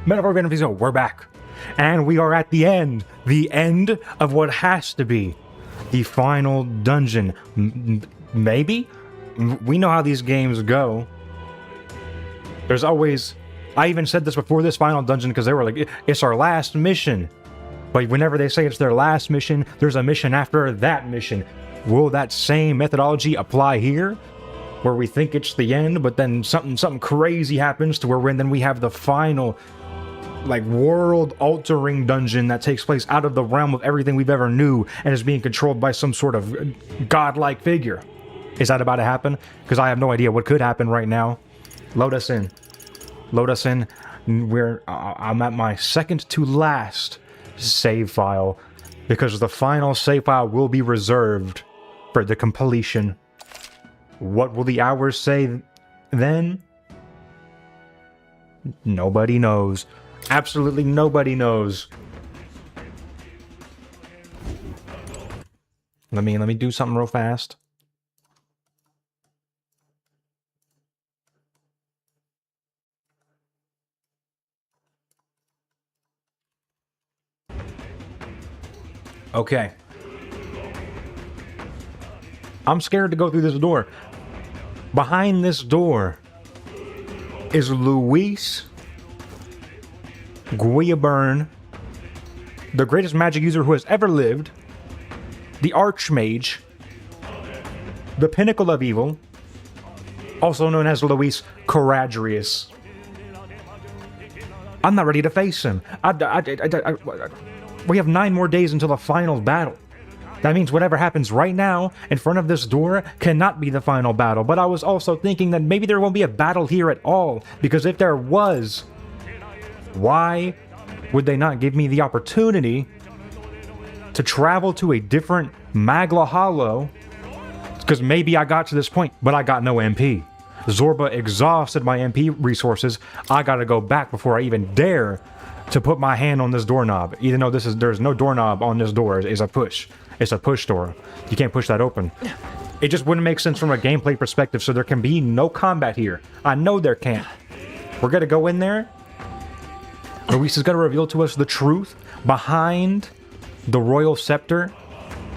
Metaphor ReFantazio, we're back. And we are at the end of what has to be the final dungeon. Maybe? We know how these games go. There's always... I even said this before this final dungeon because they were like, it's our last mission. But whenever they say it's their last mission, there's a mission after that mission. Will that same methodology apply here? Where we think it's the end, but then something crazy happens to where then we have the final, like, world-altering dungeon that takes place out of the realm of everything we've ever knew and is being controlled by some sort of godlike figure. Is that about to happen? Because I have no idea what could happen right now. Load us in. Load us in. I'm at my second to last save file, because the final save file will be reserved for the completion. What will the hours say then? Nobody knows. Absolutely nobody knows. Let me do something real fast. Okay. I'm scared to go through this door. Behind this door is Luis Guillaburn, the greatest magic user who has ever lived, the Archmage, the Pinnacle of Evil, also known as Luis Caradrius. I'm not ready to face him. We have 9 more days until the final battle. That means whatever happens right now in front of this door cannot be the final battle. But I was also thinking that maybe there won't be a battle here at all. Because if there was, why would they not give me the opportunity to travel to a different Magla Hollow? Because maybe I got to this point, but I got no MP. Zorba exhausted my MP resources. I gotta go back before I even dare to put my hand on this doorknob. Even though there's no doorknob on this door, it's a push. It's a push door. You can't push that open. It just wouldn't make sense from a gameplay perspective, so there can be no combat here. I know there can't. We're gonna go in there. Luis is gonna reveal to us the truth behind the Royal Scepter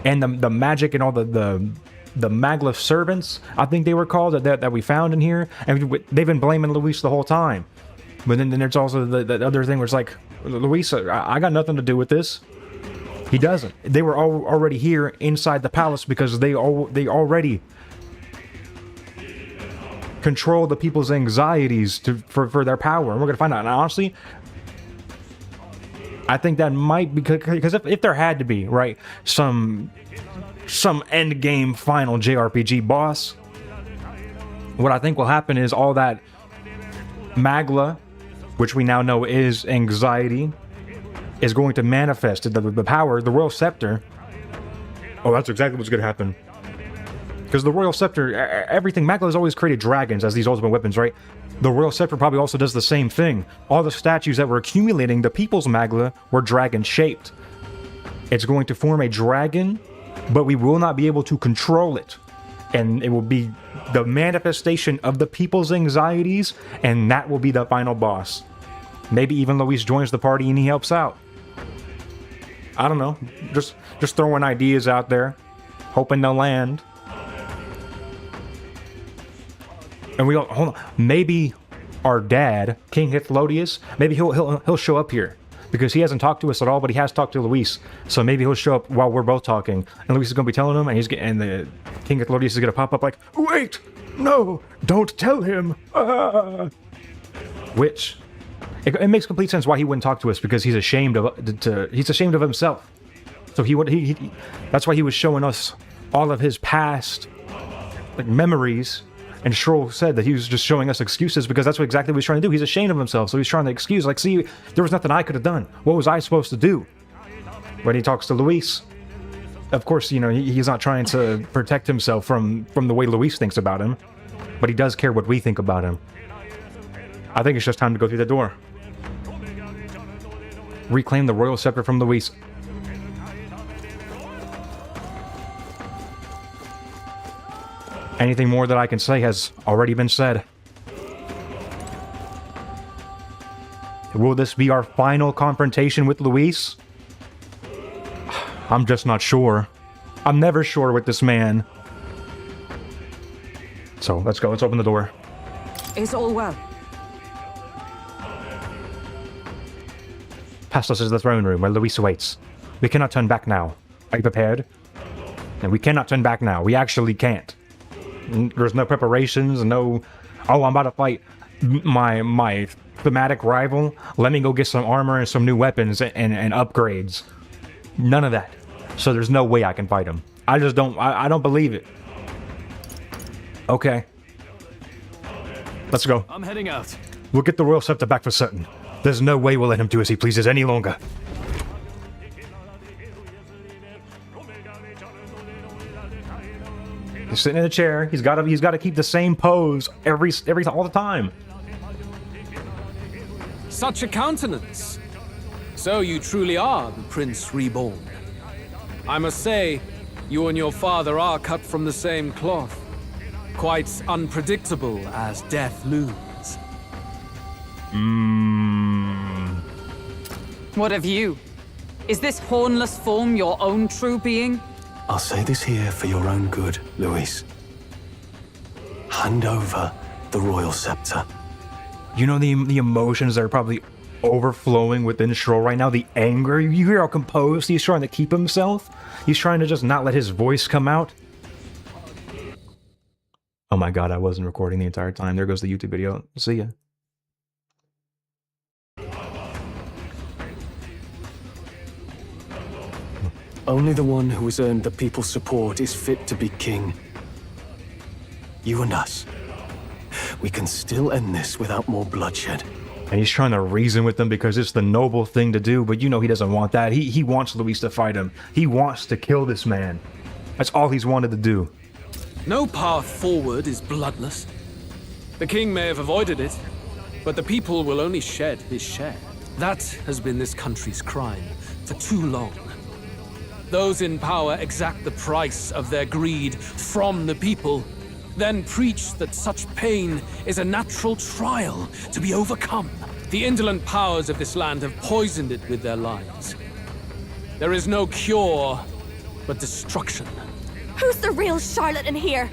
and the magic and all the Magla servants, I think they were called, that we found in here. And they've been blaming Luis the whole time. But then there's also the other thing where it's like, Luis, I got nothing to do with this. He doesn't. They were already here inside the palace because they already control the people's anxieties for their power. And we're going to find out. And honestly, I think that might be... Because if there had to be, right, some end game final JRPG boss, what I think will happen is all that Magla, which we now know is anxiety, is going to manifest the power, the Royal Scepter. Oh, that's exactly what's going to happen. Because the Royal Scepter, everything, Magla has always created dragons as these ultimate weapons, right? The Royal Scepter probably also does the same thing. All the statues that were accumulating, the people's Magla, were dragon-shaped. It's going to form a dragon, but we will not be able to control it. And it will be the manifestation of the people's anxieties, and that will be the final boss. Maybe even Luis joins the party and he helps out. I don't know. Just throwing ideas out there, hoping they'll land. And hold on. Maybe our dad, King Hythlodius, maybe he'll show up here. Because he hasn't talked to us at all, but he has talked to Luis. So maybe he'll show up while we're both talking. And Luis is going to be telling him, and the King Hythlodius is going to pop up like, "Wait! No! Don't tell him!" Which, it makes complete sense why he wouldn't talk to us, because he's ashamed of himself. So that's why he was showing us all of his past, like, memories. And Shroll said that he was just showing us excuses because that's exactly what he's trying to do. He's ashamed of himself, so he's trying to excuse. Like, see, there was nothing I could have done. What was I supposed to do? When he talks to Luis, of course, you know, he's not trying to protect himself from the way Luis thinks about him. But he does care what we think about him. I think it's just time to go through the door. Reclaim the Royal Scepter from Luis. Anything more that I can say has already been said. Will this be our final confrontation with Luis? I'm just not sure. I'm never sure with this man. So, let's go. Let's open the door. Is all well? Past us is the throne room where Luis awaits. We cannot turn back now. Are you prepared? And we cannot turn back now. We actually can't. There's no preparations, no... Oh, I'm about to fight my thematic rival. Let me go get some armor and some new weapons and upgrades. None of that. So there's no way I can fight him. I just don't... I don't believe it. Okay. Let's go. I'm heading out. We'll get the Royal Scepter back for certain. There's no way we'll let him do as he pleases any longer. He's sitting in a chair. He's got to keep the same pose all the time. Such a countenance. So you truly are the Prince Reborn. I must say, you and your father are cut from the same cloth. Quite unpredictable as death looms. What of you? Is this hornless form your own true being? I'll say this here for your own good, Luis. Hand over the Royal Scepter. You know the emotions that are probably overflowing within Stroll right now? The anger? You hear how composed he's trying to keep himself? He's trying to just not let his voice come out? Oh my god, I wasn't recording the entire time. There goes the YouTube video. See ya. Only the one who has earned the people's support is fit to be king. You and us. We can still end this without more bloodshed. And he's trying to reason with them because it's the noble thing to do, but you know he doesn't want that. He wants Luis to fight him. He wants to kill this man. That's all he's wanted to do. No path forward is bloodless. The king may have avoided it, but the people will only shed his share. That has been this country's crime for too long. Those in power exact the price of their greed from the people, then preach that such pain is a natural trial to be overcome. The indolent powers of this land have poisoned it with their lies. There is no cure but destruction. Who's the real charlatan here?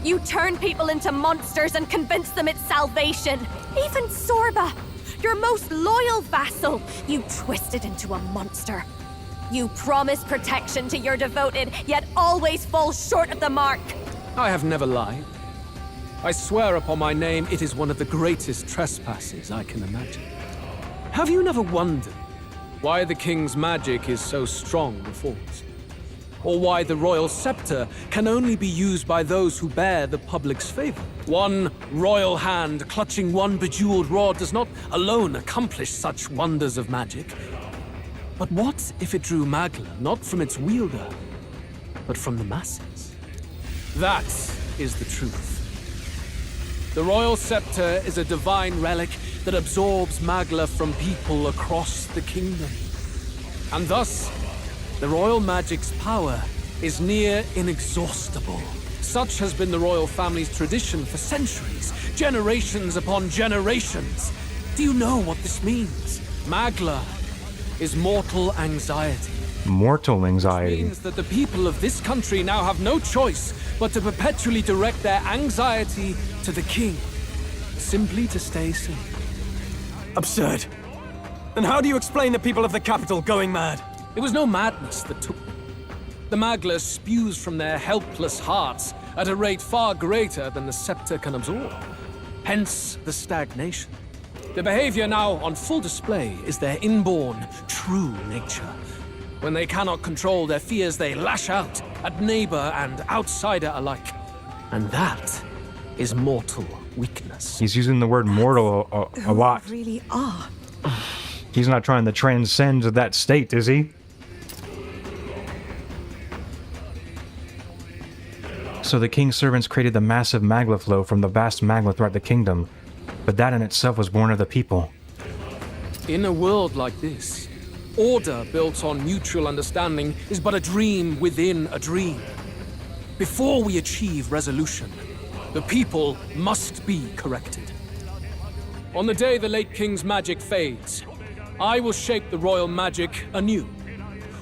You turn people into monsters and convince them it's salvation. Even Sorba, your most loyal vassal, you twisted into a monster. You promise protection to your devoted, yet always fall short of the mark. I have never lied. I swear upon my name it is one of the greatest trespasses I can imagine. Have you never wondered why the king's magic is so strong before us? Or why the royal scepter can only be used by those who bear the public's favor? One royal hand clutching one bejeweled rod does not alone accomplish such wonders of magic. But what if it drew Magla not from its wielder, but from the masses? That is the truth. The royal scepter is a divine relic that absorbs Magla from people across the kingdom. And thus, the royal magic's power is near inexhaustible. Such has been the royal family's tradition for centuries, generations upon generations. Do you know what this means? Magla is mortal anxiety. Mortal It anxiety. means that the people of this country now have no choice but to perpetually direct their anxiety to the king, simply to stay safe. Absurd. Then how do you explain the people of the capital going mad? It was no madness that took them. The Magla spews from their helpless hearts at a rate far greater than the scepter can absorb. Hence the stagnation. The behavior now on full display is their inborn, true nature. When they cannot control their fears, they lash out at neighbor and outsider alike. And that is mortal weakness. He's using the word mortal a lot. You really are. He's not trying to transcend that state, is he? So the king's servants created the massive Magla flow from the vast Magla throughout the kingdom. But that in itself was born of the people. In a world like this, order built on mutual understanding is but a dream within a dream. Before we achieve resolution, the people must be corrected. On the day the late king's magic fades, I will shape the royal magic anew.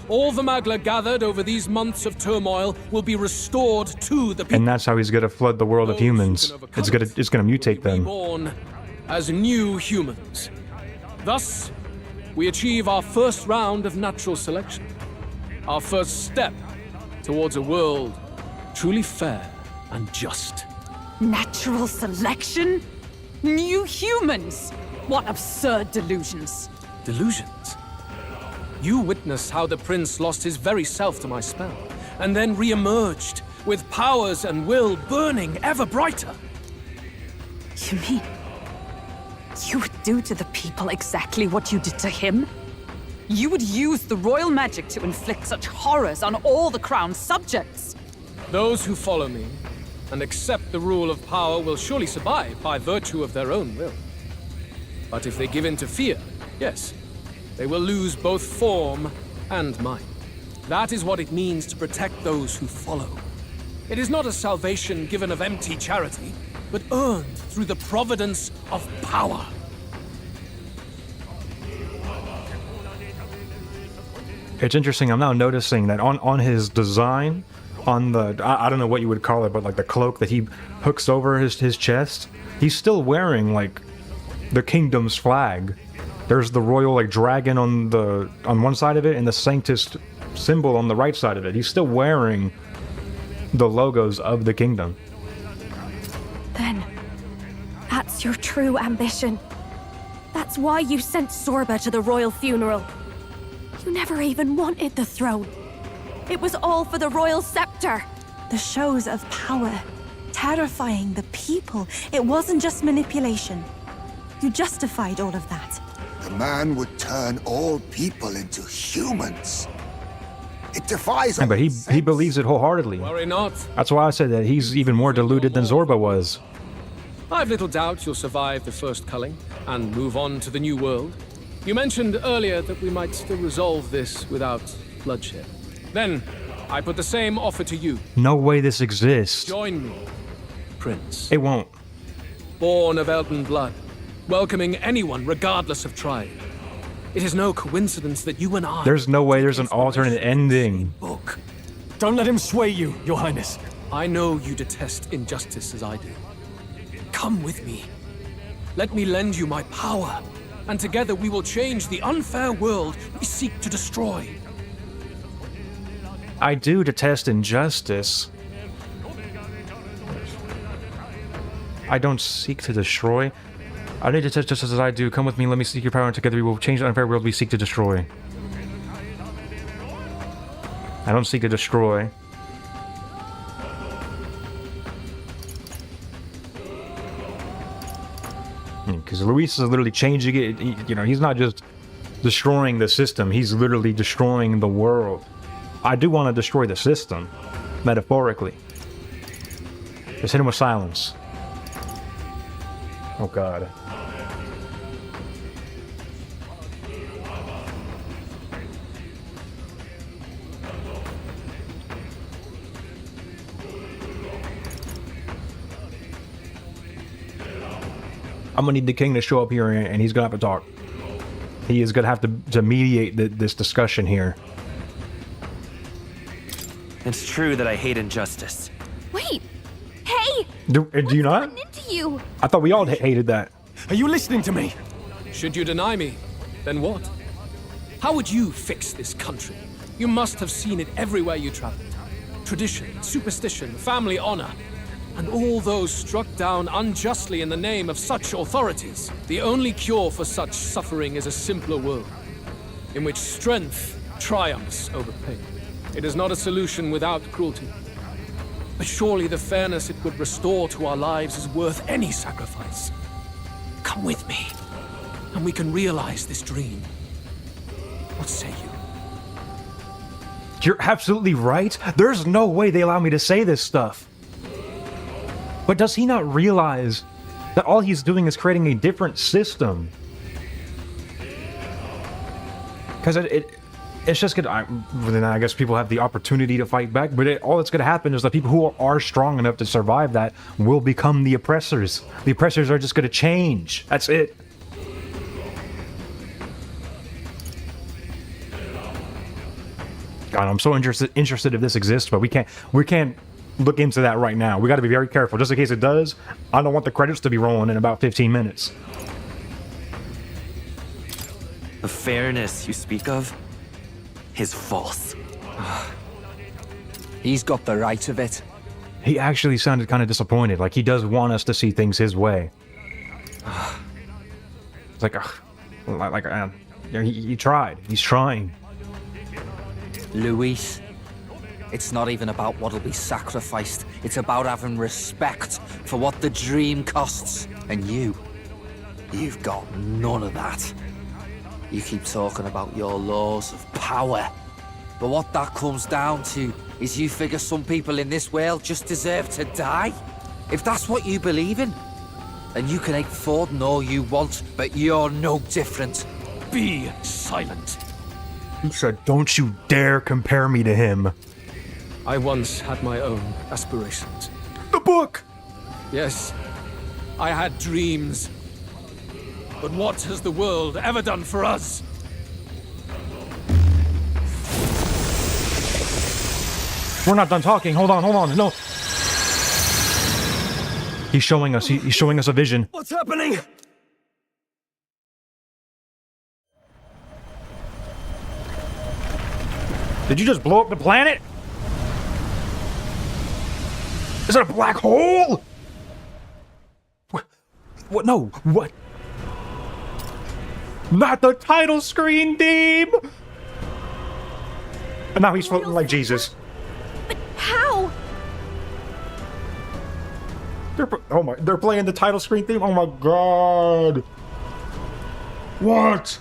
All the Magla gathered over these months of turmoil will be restored to the people. And that's how he's gonna flood the world of humans. It's gonna mutate them. Reborn as new humans. Thus, we achieve our first round of natural selection. Our first step towards a world truly fair and just. Natural selection? New humans? What absurd delusions. Delusions? You witnessed how the prince lost his very self to my spell, and then re-emerged with powers and will burning ever brighter. You mean you would do to the people exactly what you did to him? You would use the royal magic to inflict such horrors on all the crown's subjects? Those who follow me and accept the rule of power will surely survive by virtue of their own will. But if they give in to fear, yes, they will lose both form and mind. That is what it means to protect those who follow. It is not a salvation given of empty charity, but earned through the providence of power. It's interesting, I'm now noticing that on his design, on the, I don't know what you would call it, but like the cloak that he hooks over his chest, he's still wearing like the kingdom's flag. There's the royal like dragon on one side of it and the Sanctus symbol on the right side of it. He's still wearing the logos of the kingdom. Then, that's your true ambition. That's why you sent Sorba to the royal funeral. You never even wanted the throne. It was all for the royal scepter. The shows of power, terrifying the people. It wasn't just manipulation. You justified all of that. The man would turn all people into humans. It defies all But he sense. believes it wholeheartedly. Worry not. That's why I said that he's even more deluded than Zorba was. I've little doubt you'll survive the first culling and move on to the new world. You mentioned earlier that we might still resolve this without bloodshed. Then, I put the same offer to you. No way this exists. Join me, Prince. It won't. Born of Elden blood, welcoming anyone regardless of tribe. It is no coincidence that you and I... There's no way there's an alternate ending. Book. Don't let him sway you, Your Highness. I know you detest injustice as I do. Come with me. Let me lend you my power, and together we will change the unfair world we seek to destroy. I do detest injustice. I don't seek to destroy. I need to detest justice as I do. Come with me, let me seek your power, and together we will change the unfair world we seek to destroy. I don't seek to destroy. Because Luis is literally changing it. You know, he's not just destroying the system, he's literally destroying the world. I do want to destroy the system, metaphorically. Just hit him with silence. Oh god. I'm gonna need the king to show up here and he's gonna have to talk. He is gonna have to mediate this discussion here. It's true that I hate injustice. Wait! Hey! Do you not? What's gotten into you? I thought we all hated that. Are you listening to me? Should you deny me, then what? How would you fix this country? You must have seen it everywhere you traveled. Tradition, superstition, family honor, and all those struck down unjustly in the name of such authorities. The only cure for such suffering is a simpler world, in which strength triumphs over pain. It is not a solution without cruelty. But surely the fairness it would restore to our lives is worth any sacrifice. Come with me, and we can realize this dream. What say you? You're absolutely right. There's no way they allow me to say this stuff. But does he not realize that all he's doing is creating a different system? Because it's just gonna... then I guess people have the opportunity to fight back, but all that's gonna happen is that people who are strong enough to survive that will become the oppressors. The oppressors are just gonna change. That's it. God, I'm so interested if this exists, but we can't look into that right now. We got to be very careful, just in case it does. I don't want the credits to be rolling in about 15 minutes. The fairness you speak of is false. He's got the right of it. He actually sounded kind of disappointed, like he does want us to see things his way. It's like, he tried. He's trying. Luis, it's not even about what'll be sacrificed. It's about having respect for what the dream costs. And you've got none of that. You keep talking about your laws of power. But what that comes down to is you figure some people in this world just deserve to die? If that's what you believe in, then you can hate Forden all you want, but you're no different. Be silent. He said, don't you dare compare me to him. I once had my own aspirations. The book! Yes, I had dreams. But what has the world ever done for us? We're not done talking. Hold on. No. He's showing us. He's showing us a vision. What's happening? Did you just blow up the planet? Is it a black hole? What? No. What? Not the title screen theme! And now he's floating like Jesus. But how? They're playing the title screen theme? Oh my god. What?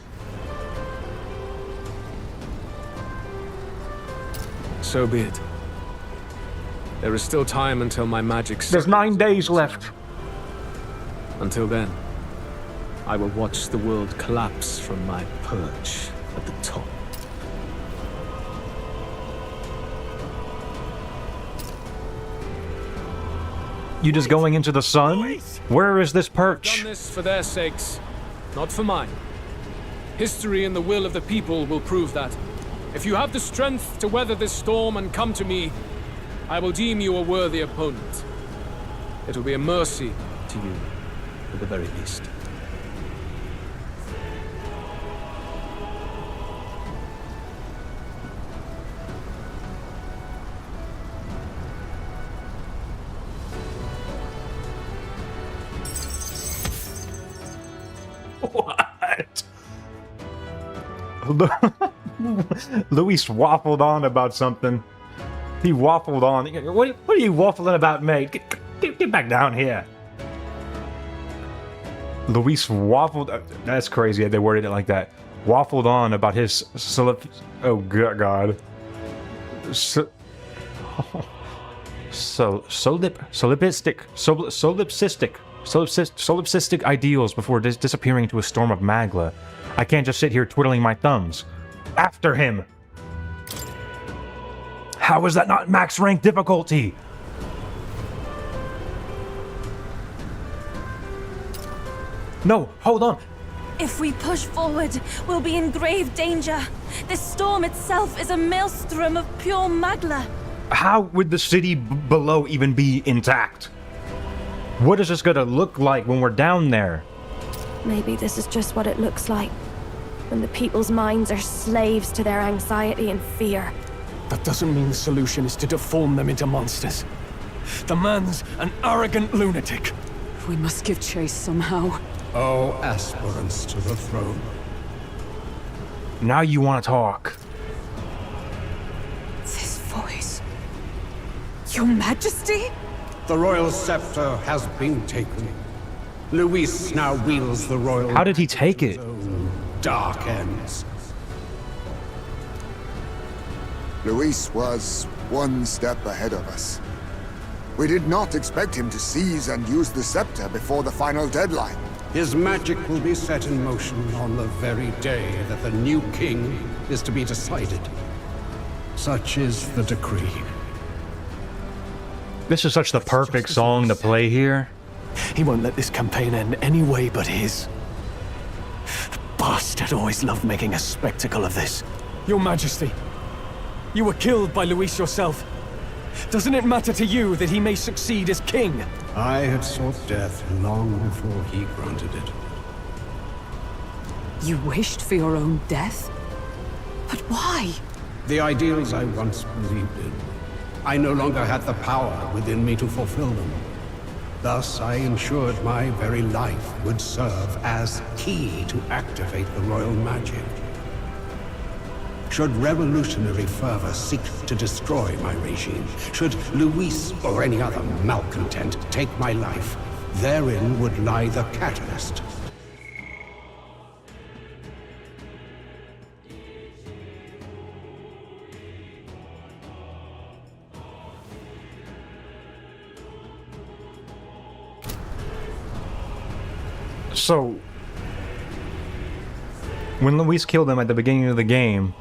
So be it. There is still time until my magic... There's 9 days left. Until then, I will watch the world collapse from my perch at the top. You just going into the sun? Where is this I've perch? done this for their sakes, not for mine. History and the will of the people will prove that. If you have the strength to weather this storm and come to me, I will deem you a worthy opponent. It will be a mercy to you, at the very least. What? Luis waffled on about something. He waffled on. What are you waffling about, mate? Get back down here. Luis waffled. That's crazy that they worded it like that. Waffled on about his oh god. Solipsistic ideals before disappearing into a storm of magla. I can't just sit here twiddling my thumbs. After him! How is that not max rank difficulty? No, hold on. If we push forward, we'll be in grave danger. This storm itself is a maelstrom of pure magla. How would the city below even be intact? What is this gonna look like when we're down there? Maybe this is just what it looks like. When the people's minds are slaves to their anxiety and fear. That doesn't mean the solution is to deform them into monsters. The man's an arrogant lunatic. We must give chase somehow. Oh, aspirants to the throne. Now you want to talk. This voice. Your Majesty? The royal scepter has been taken. Luis now wields the royal... How did he take it? Dark ends. Luis was one step ahead of us. We did not expect him to seize and use the scepter before the final deadline. His magic will be set in motion on the very day that the new king is to be decided. Such is the decree. This is such the perfect song to play here. He won't let this campaign end any way but his. The bastard always loved making a spectacle of this. Your Majesty, You were killed by Luis yourself. Doesn't it matter to you that he may succeed as king? I had sought death long before he granted it. You wished for your own death? But why? The ideals I once believed in, I no longer had the power within me to fulfill them. Thus, I ensured my very life would serve as key to activate the royal magic. Should revolutionary fervor seek to destroy my regime, should Luis or any other malcontent take my life, therein would lie the catalyst. So, when Luis killed him at the beginning of the game,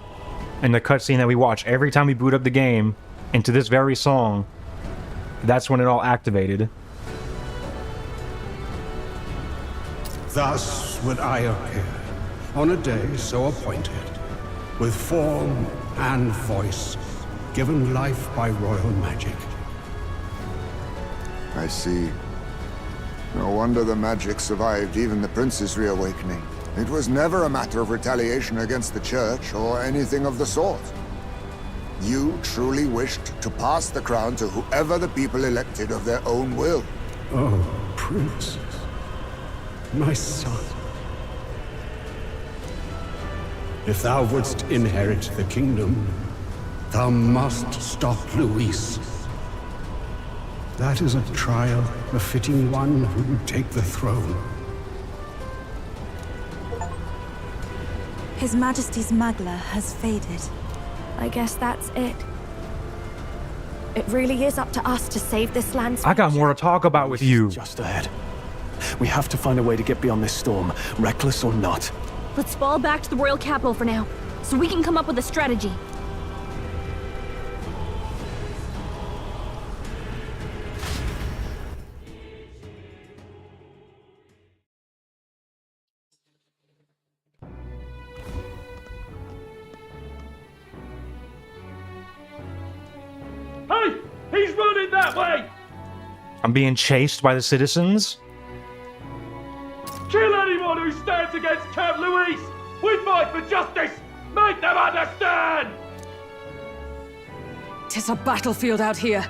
and the cutscene that we watch every time we boot up the game into this very song, that's when it all activated. Thus would I appear, on a day so appointed, with form and voice, given life by royal magic. I see. No wonder the magic survived even the prince's reawakening. It was never a matter of retaliation against the church or anything of the sort. You truly wished to pass the crown to whoever the people elected of their own will. Oh, Prince. My son. If thou wouldst inherit the kingdom, thou must stop Luis. That is a trial befitting one who would take the throne. His Majesty's Magla has faded. I guess that's it. It really is up to us to save this land's I got more to talk about with you. Just ahead. We have to find a way to get beyond this storm, reckless or not. Let's fall back to the royal capital for now, so we can come up with a strategy. Hey! He's running that way! I'm being chased by the citizens? Kill anyone who stands against Count Luis! We fight for justice! Make them understand! 'Tis a battlefield out here.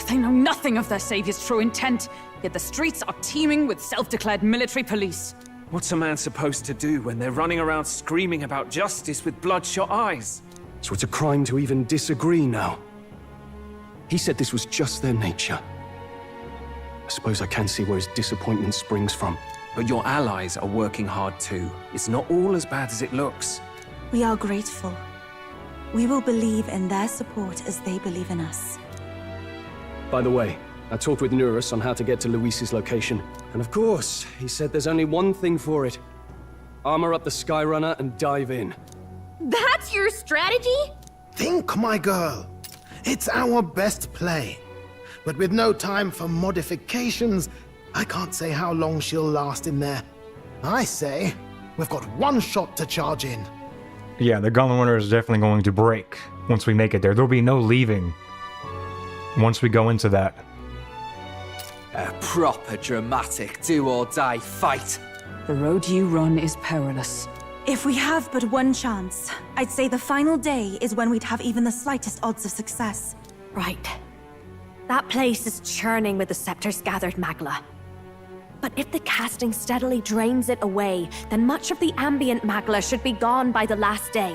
They know nothing of their savior's true intent, yet the streets are teeming with self-declared military police. What's a man supposed to do when they're running around screaming about justice with bloodshot eyes? So it's a crime to even disagree now. He said this was just their nature. I suppose I can see where his disappointment springs from. But your allies are working hard too. It's not all as bad as it looks. We are grateful. We will believe in their support as they believe in us. By the way, I talked with Nurus on how to get to Luis's location. And of course, he said there's only one thing for it. Armor up the Skyrunner and dive in. That's your strategy? Think, my girl. It's our best play. But with no time for modifications, I can't say how long she'll last in there. I say, we've got one shot to charge in. Yeah, the Gauntlet Runner is definitely going to break once we make it there. There'll be no leaving once we go into that. A proper dramatic do-or-die fight. The road you run is perilous. If we have but one chance, I'd say the final day is when we'd have even the slightest odds of success. Right. That place is churning with the scepter's gathered magla. But if the casting steadily drains it away, then much of the ambient magla should be gone by the last day.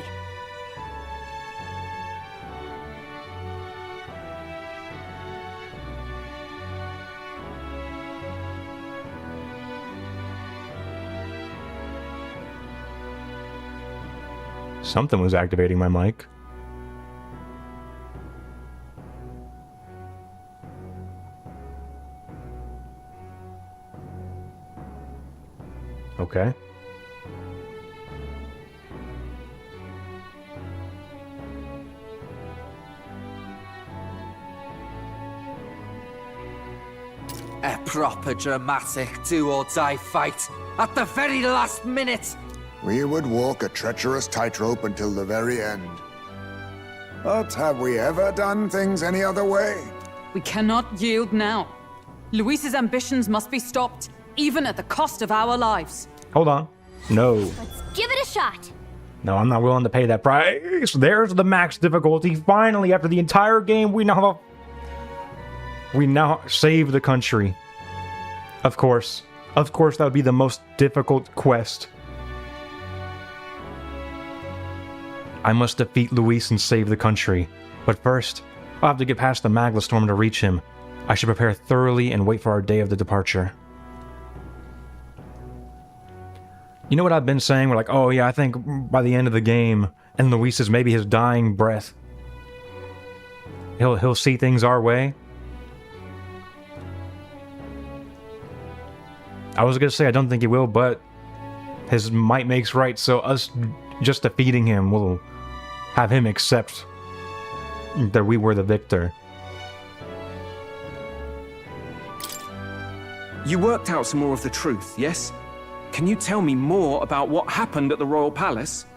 Something was activating my mic. Okay. A proper dramatic do-or-die fight at the very last minute. We would walk a treacherous tightrope until the very end. But have we ever done things any other way? We cannot yield now. Luis's ambitions must be stopped, even at the cost of our lives. Hold on. No. Let's give it a shot. No, I'm not willing to pay that price. There's the max difficulty. Finally, after the entire game, we now save the country. Of course. Of course, that would be the most difficult quest. I must defeat Luis and save the country. But first, I'll have to get past the Magla storm to reach him. I should prepare thoroughly and wait for our day of the departure. You know what I've been saying? We're like, oh yeah, I think by the end of the game, and Luis is maybe his dying breath, he'll see things our way. I was gonna say I don't think he will, but his might makes right, so us just defeating him will have him accept that we were the victor. You worked out some more of the truth, yes? Can you tell me more about what happened at the Royal Palace?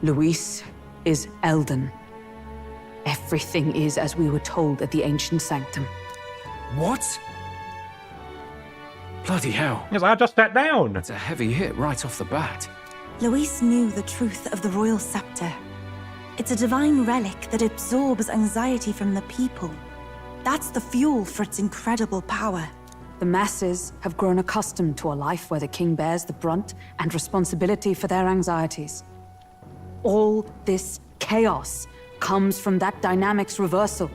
Luis is Elden. Everything is as we were told at the Ancient Sanctum. What? Bloody hell. Yes, I just sat down. That's a heavy hit right off the bat. Luis knew the truth of the royal scepter. It's a divine relic that absorbs anxiety from the people. That's the fuel for its incredible power. The masses have grown accustomed to a life where the king bears the brunt and responsibility for their anxieties. All this chaos comes from that dynamics reversal.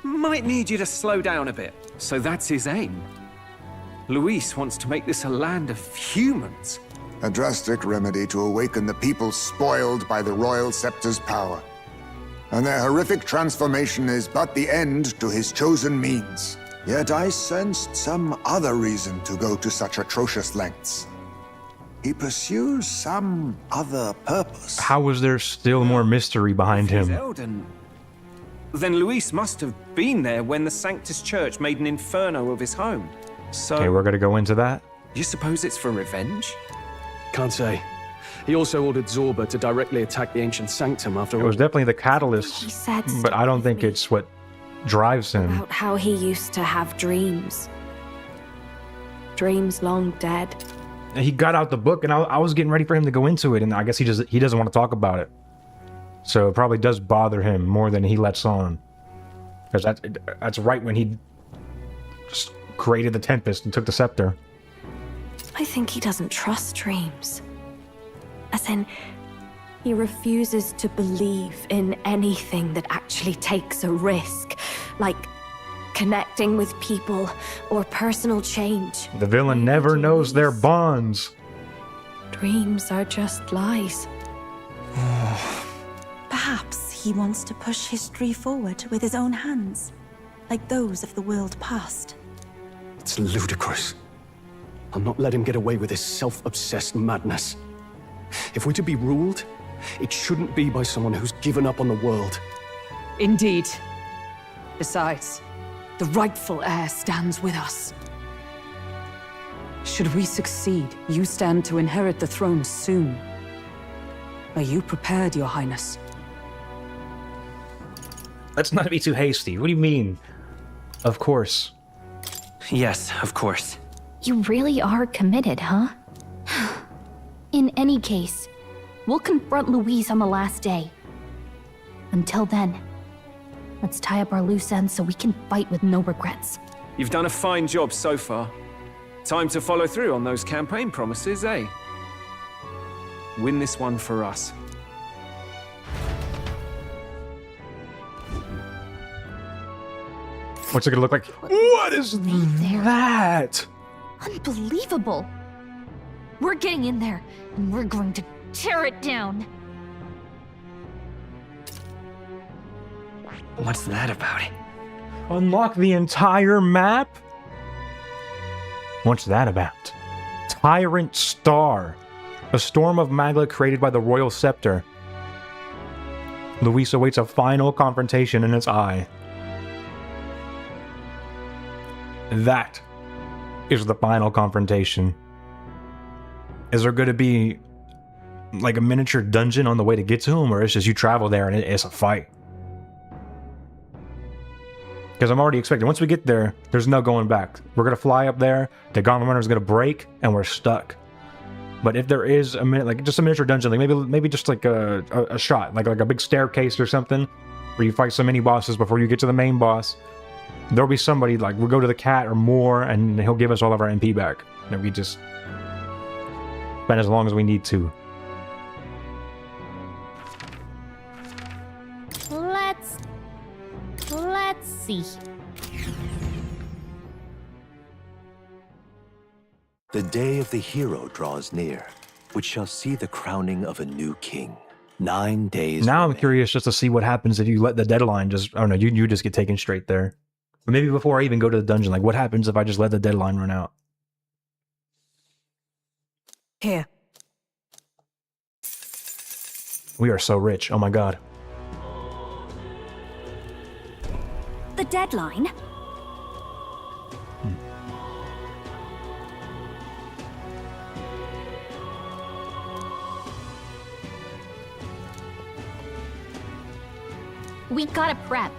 Might need you to slow down a bit. So that's his aim. Luis wants to make this a land of humans. A drastic remedy to awaken the people spoiled by the royal scepter's power. And their horrific transformation is but the end to his chosen means. Yet I sensed some other reason to go to such atrocious lengths. He pursues some other purpose. How is there still more mystery behind him? Elden. Then Luis must have been there when the Sanctus Church made an inferno of his home. So... Okay, we're gonna go into that. You suppose it's for revenge? Can't say. He also ordered Zorba to directly attack the Ancient Sanctum after all. It was definitely the catalyst, He said but I don't think it's what drives him. about how he used to have dreams. Dreams long dead. He got out the book, and I was getting ready for him to go into it, and I guess he doesn't want to talk about it. So it probably does bother him more than he lets on. Because that's right when he just created the Tempest and took the scepter. I think he doesn't trust dreams. As in, he refuses to believe in anything that actually takes a risk, like connecting with people or personal change. The villain never knows their bonds. Dreams are just lies. Perhaps he wants to push history forward with his own hands, like those of the world past. It's ludicrous. I'll not let him get away with his self-obsessed madness. If we're to be ruled, it shouldn't be by someone who's given up on the world. Indeed. Besides, the rightful heir stands with us. Should we succeed, you stand to inherit the throne soon. Are you prepared, Your Highness? Let's not be too hasty. What do you mean? Of course. Yes, of course. You really are committed, huh? In any case, we'll confront Luis on the last day. Until then, let's tie up our loose ends so we can fight with no regrets. You've done a fine job so far. Time to follow through on those campaign promises, eh? Win this one for us. What's it gonna look like? What is that? Unbelievable! We're getting in there, and we're going to tear it down. What's that about? Unlock the entire map? What's that about? Tyrant Star. A storm of magma created by the Royal Scepter. Luis awaits a final confrontation in his eye. That is the final confrontation. Is there going to be like a miniature dungeon on the way to get to him, or it's just you travel there and it's a fight? Because I'm already expecting, once we get there, there's no going back. We're going to fly up there, the Gauntlet Runner is going to break, and we're stuck. But if there is a minute, like just a miniature dungeon, like maybe just like a shot, like a big staircase or something, where you fight so many bosses before you get to the main boss, there'll be somebody, like, we'll go to the cat or more, and he'll give us all of our MP back. And we just spend as long as we need to. Let's see. The day of the hero draws near, which shall see the crowning of a new king. 9 days. Now I'm curious just to see what happens if you let the deadline just, oh no, you just get taken straight there. But maybe before I even go to the dungeon, like what happens if I just let the deadline run out? Here. We are so rich, oh my god. The deadline? We gotta prep.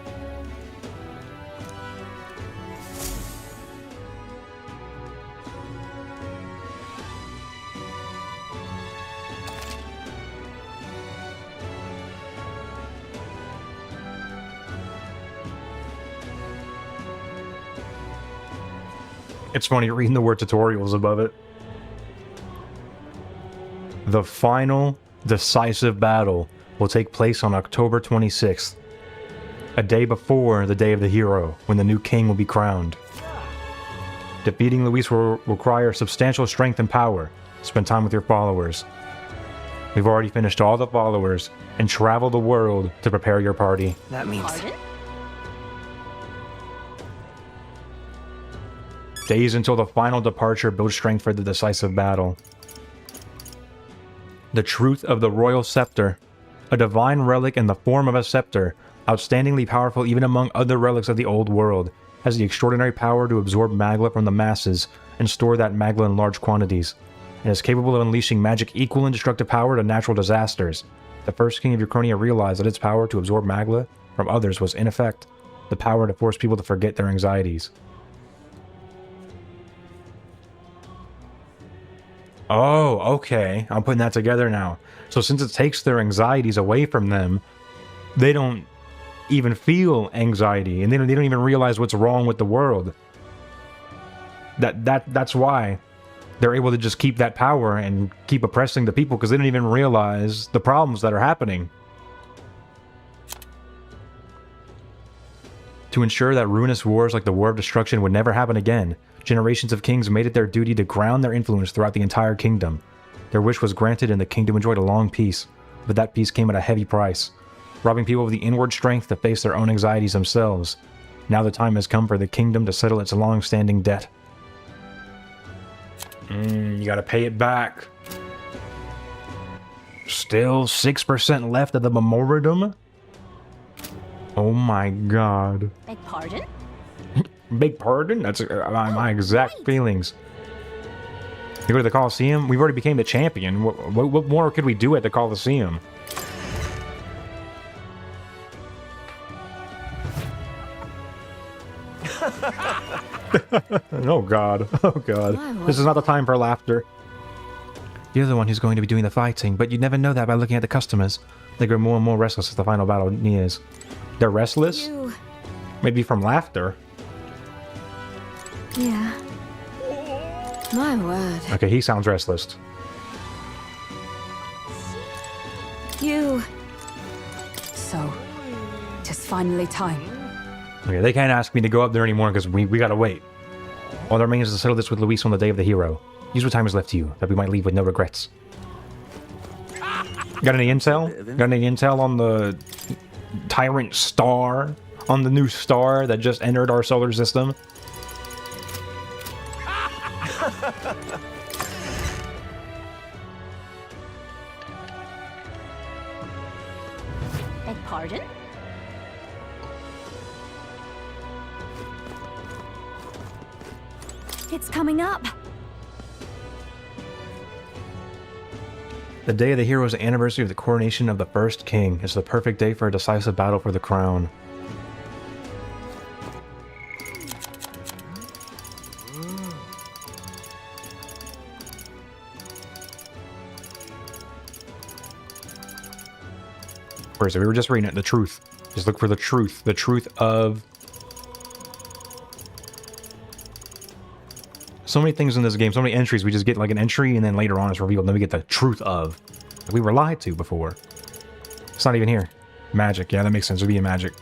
It's funny reading the word tutorials above it. The final decisive battle will take place on October 26th, a day before the day of the hero, when the new king will be crowned. Defeating Luis will require substantial strength and power. Spend time with your followers. We've already finished all the followers and travel the world to prepare your party. That means... Pardon? Days until the final departure build strength for the decisive battle. The truth of the royal scepter, a divine relic in the form of a scepter, outstandingly powerful even among other relics of the old world, has the extraordinary power to absorb magla from the masses and store that magla in large quantities, and is capable of unleashing magic equal in destructive power to natural disasters. The first king of Ukrainia realized that its power to absorb magla from others was in effect the power to force people to forget their anxieties. Oh, okay. I'm putting that together now. So since it takes their anxieties away from them, they don't even feel anxiety, and they don't even realize what's wrong with the world. That's why they're able to just keep that power and keep oppressing the people, because they don't even realize the problems that are happening. To ensure that ruinous wars like the War of Destruction would never happen again, generations of kings made it their duty to ground their influence throughout the entire kingdom. Their wish was granted and the kingdom enjoyed a long peace, but that peace came at a heavy price, robbing people of the inward strength to face their own anxieties themselves. Now the time has come for the kingdom to settle its long-standing debt. You gotta pay it back. Still 6% left of the memorandum? Oh my god. Beg pardon? Beg pardon? That's my exact feelings. You go to the Coliseum? We've already became the champion. What more could we do at the Coliseum? Oh god. Oh god. This is not the time for laughter. You're the one who's going to be doing the fighting, but you never know that by looking at the customers. They grow more and more restless as the final battle nears. They're restless? Maybe from laughter. Yeah. My word. Okay, he sounds restless. You. So, tis finally time. Okay, they can't ask me to go up there anymore because we gotta wait. All that remains is to settle this with Luis on the day of the hero. Use what time is left to you, that we might leave with no regrets. Got any intel? Got any intel on the Tyrant star? On the new star that just entered our solar system? Beg pardon? It's coming up. The day of the hero is the anniversary of the coronation of the first king. It's the perfect day for a decisive battle for the crown. Where is it? We were just reading it. The truth. Just look for the truth. The truth of... So many things in this game, so many entries. We just get like an entry and then later on it's revealed. And then we get the truth of. We were lied to before. It's not even here. Magic. Yeah, that makes sense. It would be a magic.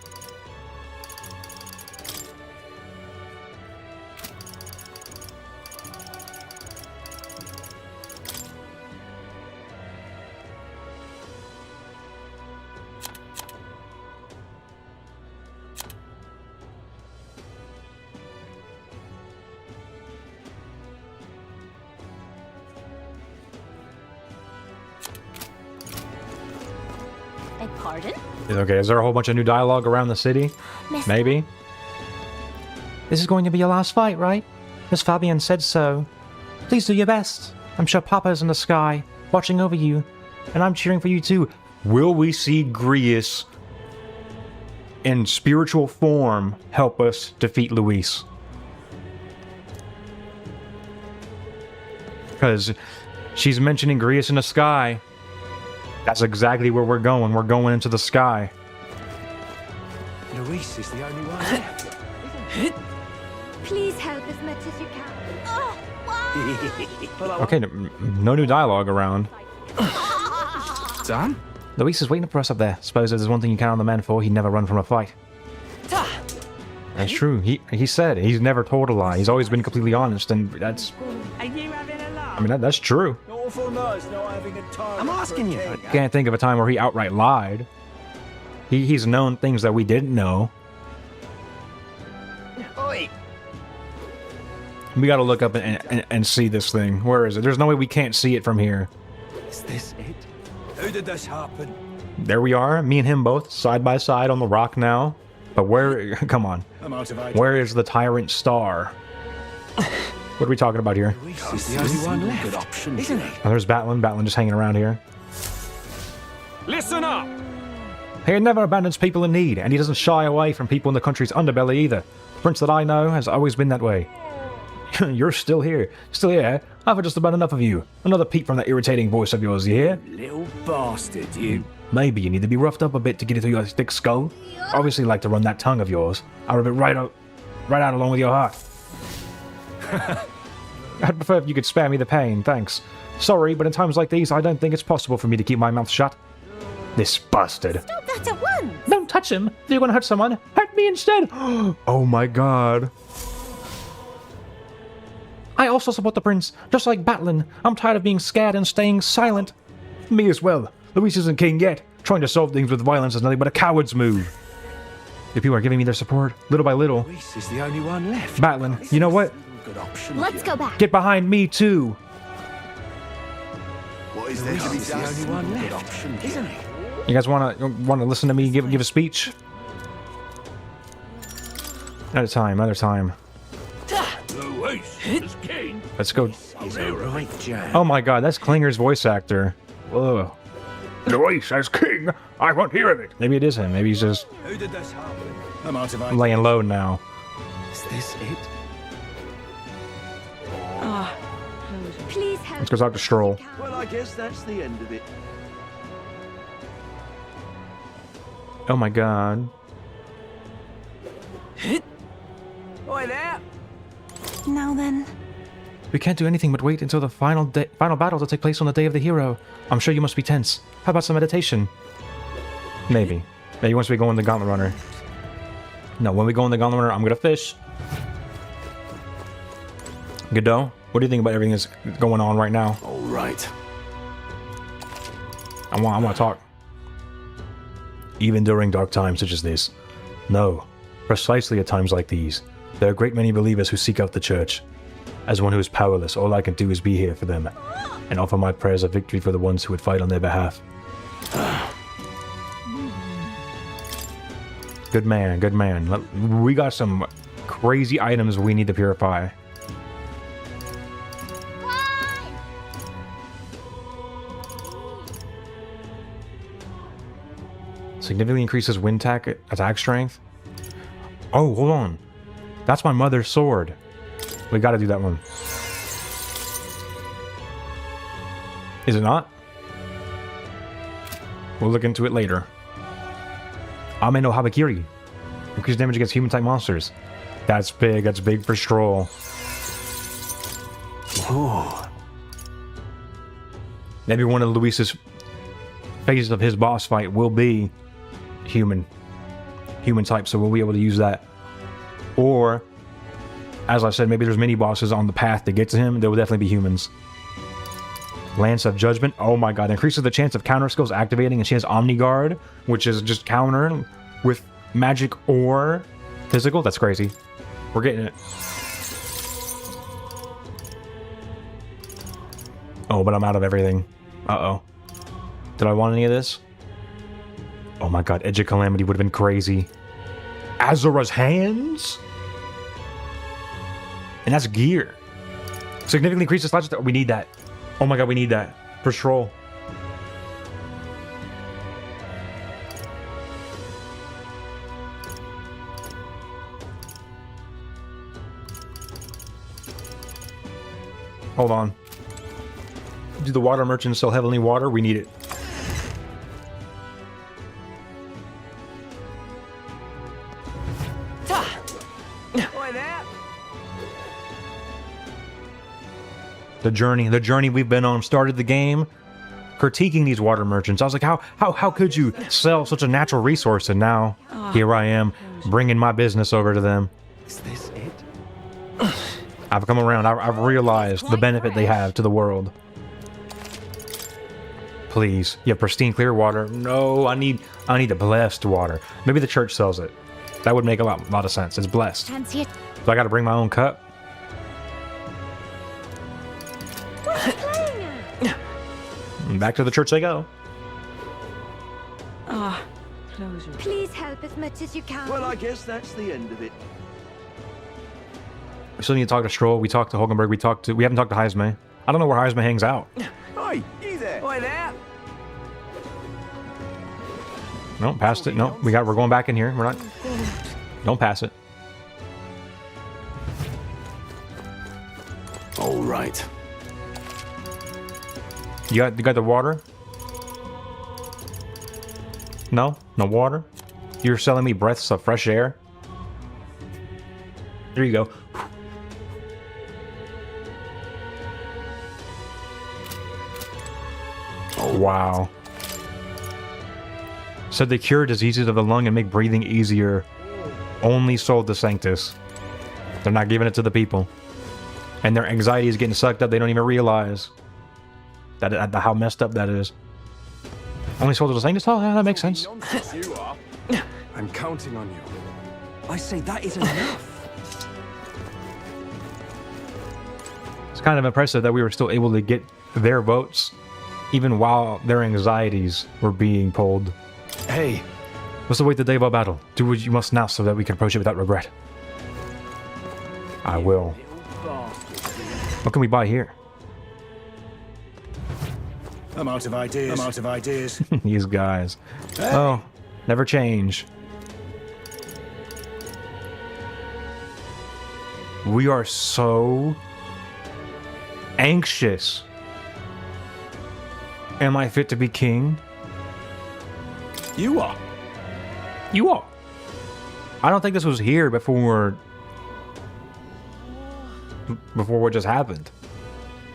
Pardon? Okay, is there a whole bunch of new dialogue around the city? Maybe. This is going to be your last fight, right? Miss Fabian said so. Please do your best. I'm sure Papa's in the sky, watching over you. And I'm cheering for you too. Will we see Grius in spiritual form help us defeat Luis? Because she's mentioning Grius in the sky. That's exactly where we're going. We're going into the sky. Luis is the only one left. Please help as much as you can. Okay, no new dialogue around. Done? Luis is waiting for us up there. Suppose if there's one thing you count on the man for, he'd never run from a fight. That's true. He said he's never told a lie. He's always been completely honest, and that's... Are you having a laugh? I mean, that's true. I'm asking you. I can't think of a time where he outright lied. He's known things that we didn't know. Oi. We gotta look up and see this thing. Where is it? There's no way we can't see it from here. Is this it? How did this happen? There we are, me and him both, side by side on the rock now. But where... Come on. Where is the Tyrant Star? What are we talking about here? Luis is the only one left, isn't he? Oh, there's Batlin. Batlin just hanging around here. Listen up! He never abandons people in need, and he doesn't shy away from people in the country's underbelly either. The prince that I know has always been that way. You're still here. Still here? I've had just about enough of you. Another peep from that irritating voice of yours, you hear? Little bastard, you. Maybe you need to be roughed up a bit to get it through your thick skull. Obviously like to run that tongue of yours. I'll rub it right out along with your heart. I'd prefer if you could spare me the pain, thanks. Sorry, but in times like these, I don't think it's possible for me to keep my mouth shut. This bastard. Stop that at once! Don't touch him! If you're gonna hurt someone, hurt me instead! Oh my god. I also support the prince, just like Batlin. I'm tired of being scared and staying silent. Me as well. Luis isn't king yet. Trying to solve things with violence is nothing but a coward's move. The people are giving me their support, little by little. Luis is the only one left. Batlin, you know what? Let's go back. Get behind me too. What is there to be done? Luis is the only one left, isn't he? You guys wanna listen to me give a speech? Another time, another time. Luis is king. Let's go. He's a right jam. Oh my god, that's Klinger's voice actor. Whoa. Luis as king. I won't hear of it. Maybe it is him. Maybe he's just How did this happen? I'm out of laying low now. Is this it? Please help. Let's go talk to Stroll. Well, I guess that's the end of it. Oh my god. Oi there. Now then. We can't do anything but wait until the final battle to take place on the day of the hero. I'm sure you must be tense. How about some meditation? Maybe. Maybe once we go in the Gauntlet Runner. No, when we go in the Gauntlet Runner, I'm gonna fish. Godot, what do you think about everything that's going on right now? All right. I want to talk. Even during dark times such as this. No, precisely at times like these, there are a great many believers who seek out the church. As one who is powerless, all I can do is be here for them, and offer my prayers of victory for the ones who would fight on their behalf. Good man, good man. We got some crazy items we need to purify. Significantly increases wind attack strength. Oh, hold on. That's my mother's sword. We gotta do that one. Is it not? We'll look into it later. Ame no Habakiri. Increased damage against human-type monsters. That's big. That's big for Stroll. Oh. Maybe one of Luis's phases of his boss fight will be human type, so we'll be able to use that. Or, as I said, maybe there's mini bosses on the path to get to him. There will definitely be humans. Lance of Judgment. Oh my god. Increases the chance of counter skills activating, and she has Omni Guard, which is just counter with magic or physical. That's crazy. We're getting it. Oh, but I'm out of everything. Uh-oh. Did I want any of this? Oh my god, Edge of Calamity would have been crazy. Azura's Hands? And that's gear. Significantly increases slash. We need that. Oh my god, we need that. For Stroll. Hold on. Do the water merchants sell heavenly water? We need it. The journey we've been on. Started the game critiquing these water merchants. I was like, how could you sell such a natural resource? And now here I am bringing my business over to them. Is this it? I've come around. I've realized the benefit they have to the world. Please, yeah, pristine clear water. No, I need the blessed water. Maybe the church sells it. That would make a lot of sense. It's blessed. Fancy it. So I got to bring my own cup. Back to the church they go. Closure. Please help as much as you can. Well, I guess that's the end of it. We still need to talk to Stroll. We talked to Hulkenberg. We haven't talked to Heisme. I don't know where Heisme hangs out. Hey, you there? Hi there. No, passed it. No, we're going back in here. We're not. Don't pass it. All right. You got the water? No water. You're selling me breaths of fresh air. There you go. Oh, wow. Said they cure diseases of the lung and make breathing easier. Only sold to Sanctus. They're not giving it to the people. And their anxiety is getting sucked up. They don't even realize that how messed up that is. Only sold to the Sanctus? Oh, yeah, that makes sense. You are. I'm counting on you. I say that is enough. It's kind of impressive that we were still able to get their votes, even while their anxieties were being pulled. Hey. Let's await the day of our battle. Do what you must now so that we can approach it without regret. I will. What can we buy here? I'm out of ideas. These guys. Oh, never change. We are so anxious. Am I fit to be king? You are. You are. I don't think this was here before what just happened.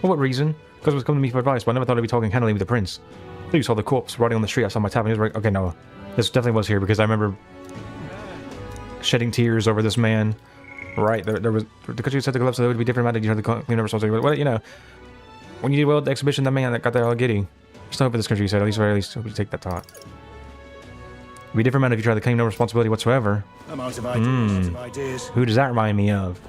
For what reason? Because it was coming to me for advice, but I never thought I'd be talking candidly with the prince. I you saw the corpse rotting on the street outside my tavern. He was like, okay, no. This definitely was here because I remember shedding tears over this man. Right, there was the country said the gloves, so there would be different matter. You heard the clean responsibility. Well, you know, when you did well at the exhibition, that man that got there all giddy. Still over this country, you said, at least hope you take that thought. It'd be different matter if you tried to claim no responsibility whatsoever. I'm out of ideas. Who does that remind me of?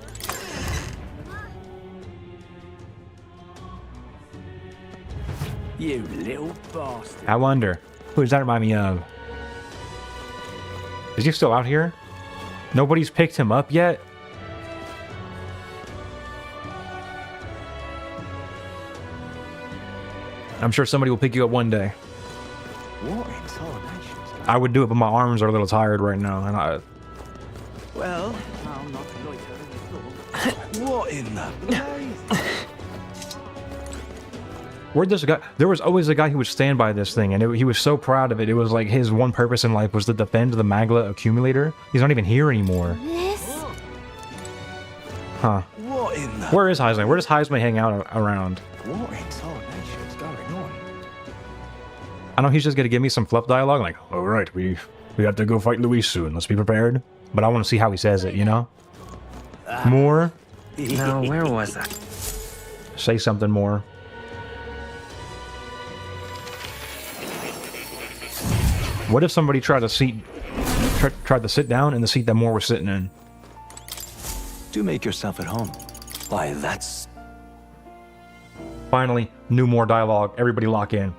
You little bastard. I wonder. Who does that remind me of? Is he still out here? Nobody's picked him up yet? I'm sure somebody will pick you up one day. What in tarnations? I would do it, but my arms are a little tired right now, and I... Well, I'll not loiter in the floor. what in the... Where'd this guy... There was always a guy who would stand by this thing, and he was so proud of it. It was like his one purpose in life was to defend the Magla accumulator. He's not even here anymore. This? Huh. What in the... Where is Heisman? Where does Heisman hang out around? What in tarnation's going on? I know he's just gonna give me some fluff dialogue, like, all right, we have to go fight Luis soon. Let's be prepared. But I want to see how he says it, you know? More? Now, where was I? Say something more. What if somebody tried to sit down in the seat that Moore was sitting in? Do make yourself at home. Why, that's... Finally, new more dialogue. Everybody lock in.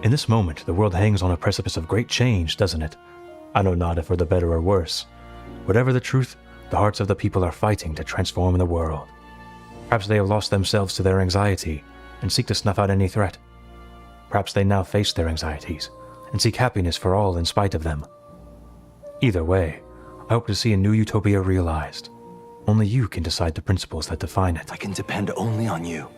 In this moment, the world hangs on a precipice of great change, doesn't it? I know not if for the better or worse. Whatever the truth, the hearts of the people are fighting to transform the world. Perhaps they have lost themselves to their anxiety and seek to snuff out any threat. Perhaps they now face their anxieties and seek happiness for all in spite of them. Either way, I hope to see a new utopia realized. Only you can decide the principles that define it. I can depend only on you.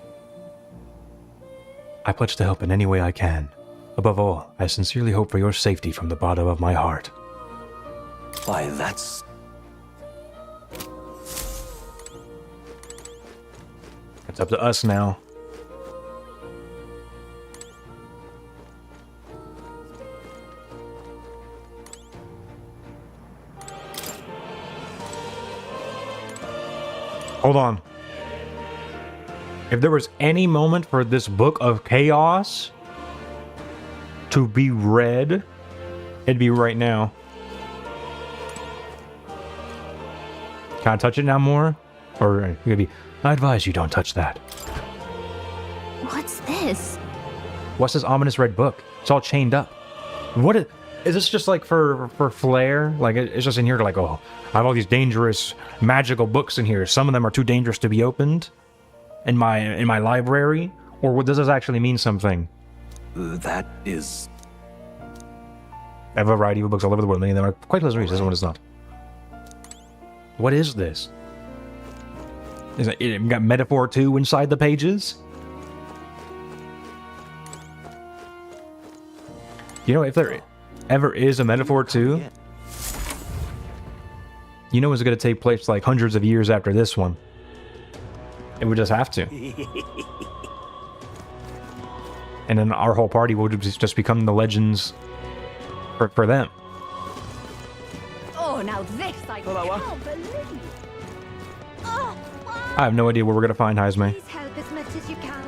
I pledge to help in any way I can. Above all, I sincerely hope for your safety from the bottom of my heart. Why, that's... It's up to us now. Hold on. If there was any moment for this book of chaos to be read, it'd be right now. Can I touch it now more? Or it could be, I advise you don't touch that. What's this? What's this ominous red book? It's all chained up. What is this just like for flair? Like it's just in here to like, oh, I have all these dangerous magical books in here. Some of them are too dangerous to be opened in my library. Or what does this actually mean something? That is... I have a variety of books all over the world. Many of them are quite pleasant reads. This one is not. What is this? Is it got metaphor 2 inside the pages? You know, if there ever is a metaphor 2, you know it's going to take place like hundreds of years after this one. It would just have to. And then our whole party will just become the legends for them. Oh, now this I can't believe. Oh, I have no idea where we're going to find Heisme. please help as much as you can.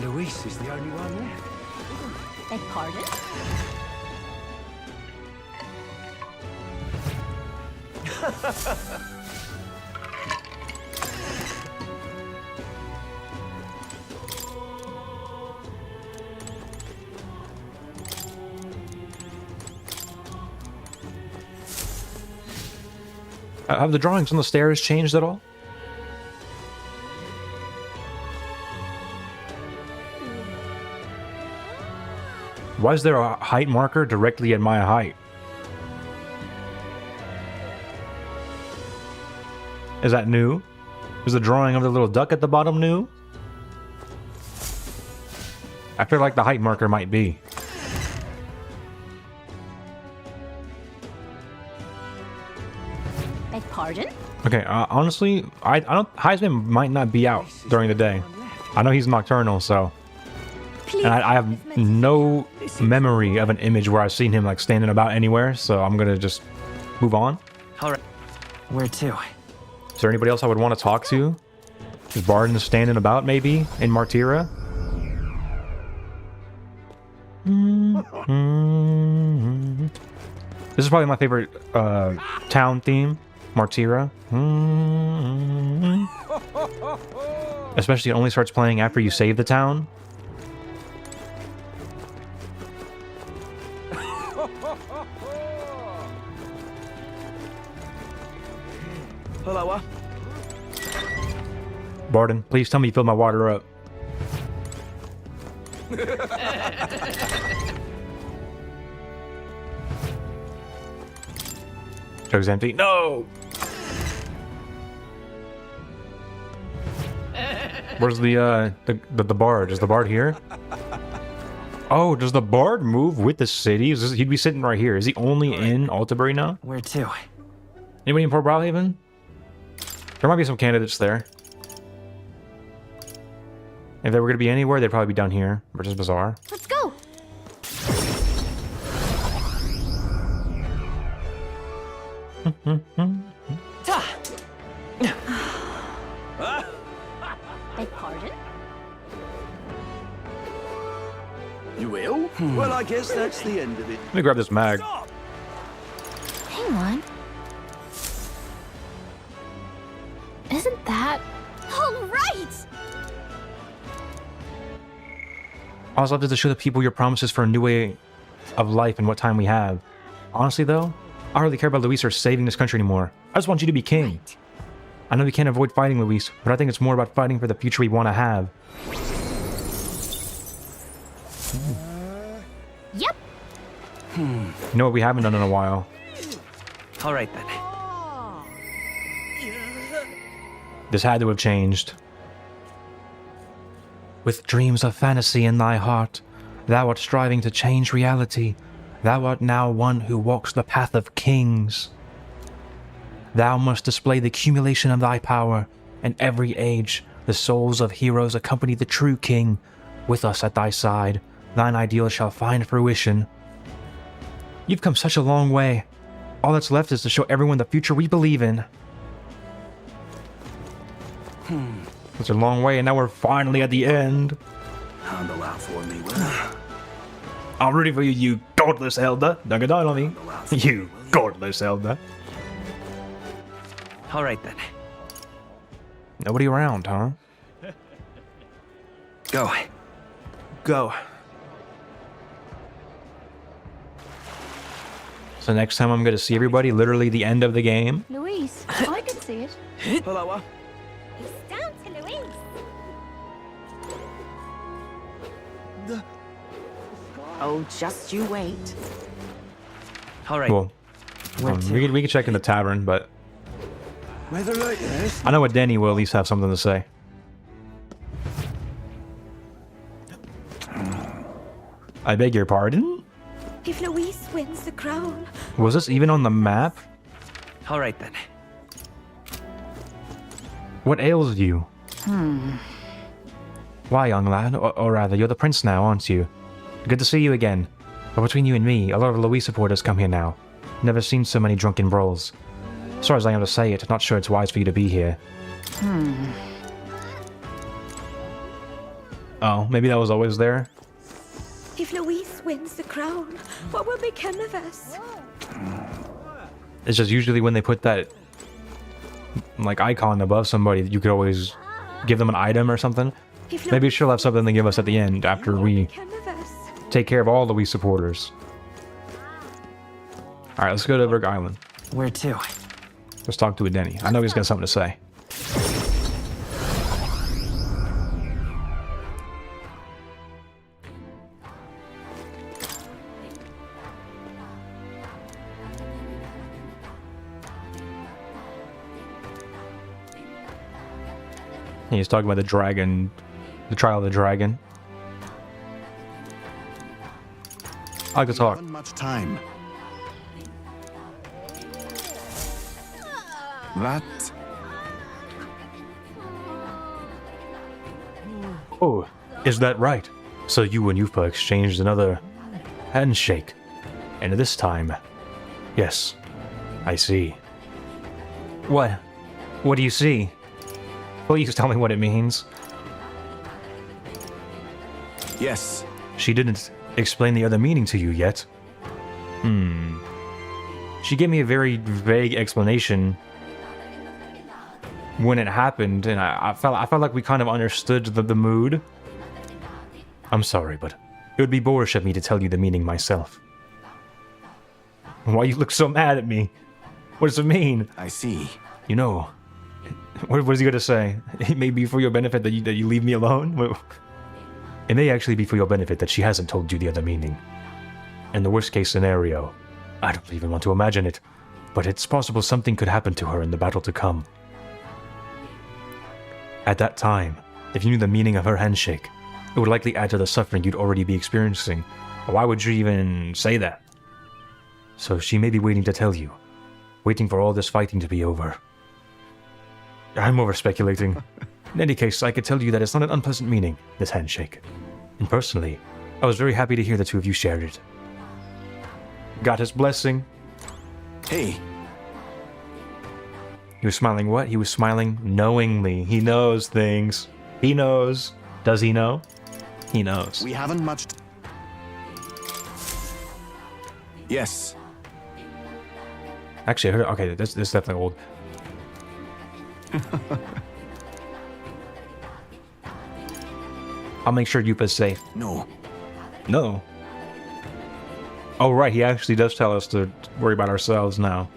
Luis is the only one left. Beg pardon? Have the drawings on the stairs changed at all? Why is there a height marker directly at my height? Is that new? Is the drawing of the little duck at the bottom new? I feel like the height marker might be. Beg pardon? Okay, honestly, I don't. Heisman might not be out during the day. I know he's nocturnal, so. Please And I have no memory of an image where I've seen him like standing about anywhere, so I'm gonna just move on. Alright. Where to? Is there anybody else I would want to talk to? Is Barden standing about maybe in Martira? This is probably my favorite town theme, Martira. Especially it only starts playing after you save the town. Hello. Barden, please tell me you filled my water up. Jug's empty. No! Where's the bard? Is the bard here? Oh, does the bard move with the city? He'd be sitting right here. Is he only in Altabury now? Where to? Anybody in Port Browhaven? There might be some candidates there. If they were going to be anywhere, they'd probably be down here, which is bizarre. Let's go. Beg pardon? You will? Well, I guess that's the end of it. Let me grab this mag. Hang on. Isn't that... All right. I was love to show the people your promises for a new way of life and what time we have. Honestly, though, I don't really care about Luis or saving this country anymore. I just want you to be king. Right. I know we can't avoid fighting, Luis, but I think it's more about fighting for the future we want to have. Yep. You know what we haven't done in a while? All right then. This had to have changed. With dreams of fantasy in thy heart, thou art striving to change reality. Thou art now one who walks the path of kings. Thou must display the accumulation of thy power. In every age, the souls of heroes accompany the true king. With us at thy side, thine ideal shall find fruition. You've come such a long way. All that's left is to show everyone the future we believe in. It's a long way, and now we're finally at the end. Handle that for me, will you? I'm ready for you, you godless elder. Don't get down on me. You godless elder. All right then. Nobody around, huh? Go. Go. So next time I'm gonna see everybody, literally the end of the game. Luis, I could see it. Hello. It's down to Louise. Oh, just you wait. All right. Cool. We can check in the tavern, but Weather like this. I know what Denny will at least have something to say. I beg your pardon? If Louise wins the crown, Was this even on the map? All right then. What ails you? Why, young lad? Or rather, you're the prince now, aren't you? Good to see you again. But between you and me, a lot of Louis supporters come here now. Never seen so many drunken brawls. Sorry as I am to say it, not sure it's wise for you to be here. Oh, maybe that was always there? if Louise wins the crown, what will become of us? It's just usually when they put that like icon above somebody, you could always give them an item or something. Maybe she'll have something to give us at the end after we take care of all the Wii supporters. Alright, let's go to Berg Island. Where to? Let's talk to a Denny. I know he's got something to say. He's talking about the dragon, the trial of the dragon. I like to talk. Much time. That. Oh, is that right? So you and Yufa exchanged another handshake. And this time, yes, I see. What? What do you see? Please tell me what it means. Yes. She didn't explain the other meaning to you yet. She gave me a very vague explanation when it happened, and I felt like we kind of understood the mood. I'm sorry, but it would be boorish of me to tell you the meaning myself. Why you look so mad at me? What does it mean? I see. You know, what is he gonna say? It may be for your benefit that you leave me alone? It may actually be for your benefit that she hasn't told you the other meaning. In the worst case scenario, I don't even want to imagine it, but it's possible something could happen to her in the battle to come. At that time, if you knew the meaning of her handshake, it would likely add to the suffering you'd already be experiencing. Why would you even say that? So she may be waiting to tell you, waiting for all this fighting to be over. I'm over-speculating. In any case, I could tell you that it's not an unpleasant meaning, this handshake. And personally, I was very happy to hear the two of you shared it. Got his blessing. Hey. He was smiling what? He was smiling knowingly. He knows things. He knows. Does he know? He knows. We haven't much... Yes. Actually, I heard... Okay, this is definitely old. I'll make sure Yupa's safe. No. No. Oh, right, he actually does tell us to worry about ourselves now.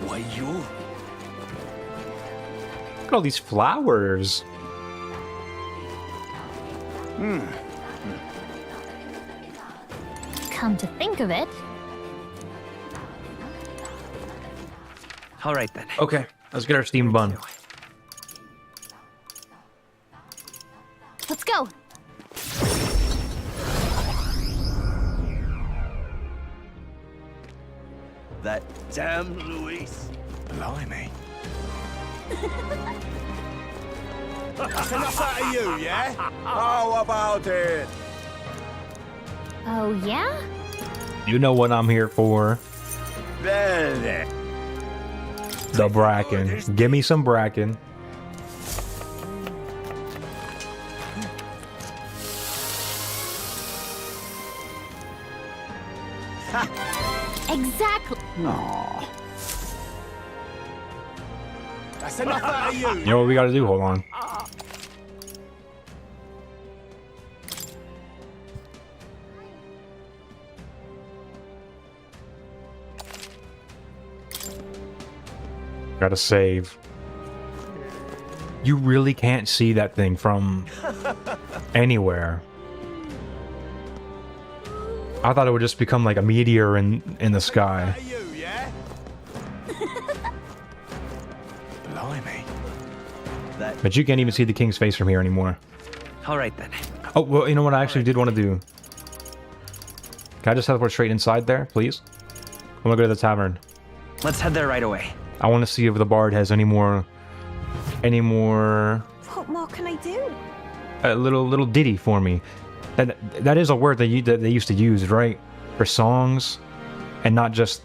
Why, you? Look at all these flowers. Come to think of it. All right then. Okay, let's get our steam bun. Let's go. That damn Luis. Blimey. That's enough out of you, yeah? How about it? Oh, yeah? You know what I'm here for. There. The bracken. Give me some bracken. Exactly. Aww. That's enough out of you. You know what we gotta do? Hold on. Gotta save. You really can't see that thing from anywhere. I thought it would just become like a meteor in the sky. Blimey. But you can't even see the king's face from here anymore. All right then. Oh, well, you know what I actually did want to do? Can I just teleport straight inside there, please? I'm gonna go to the tavern. Let's head there right away. I want to see if the bard has any more... What more can I do? A little ditty for me. That is a word that they used to use, right? For songs, and not just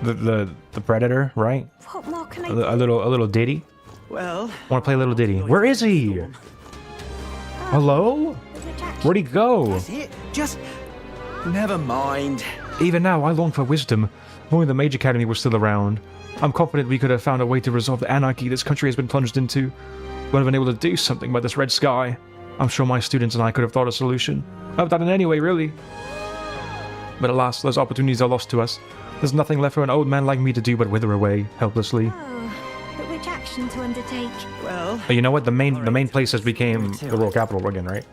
the predator, right? What more can I do? A little ditty. Well, I want to play a little ditty. Where is he? Hello? Where'd he go? that's it. Just never mind. Even now, I long for wisdom. If only the Mage Academy were still around. I'm confident we could have found a way to resolve the anarchy this country has been plunged into. Would have been able to do something about this red sky. I'm sure my students and I could have thought a solution. I've done it anyway, really. But alas, those opportunities are lost to us. There's nothing left for an old man like me to do but wither away, helplessly. Oh, but which action to undertake? Well, But you know what? The main place has became the world capital again, right?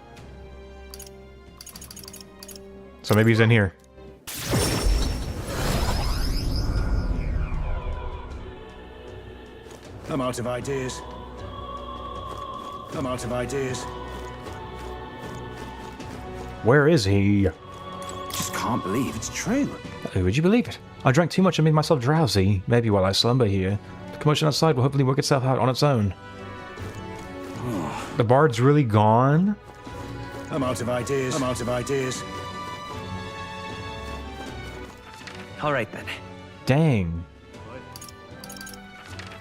So maybe he's in here. I'm out of ideas. I'm out of ideas. Where is he? Just can't believe it's true. Would you believe it? I drank too much and made myself drowsy. Maybe while I slumber here. The commotion outside will hopefully work itself out on its own. The bard's really gone? I'm out of ideas. I'm out of ideas. all right then. Dang.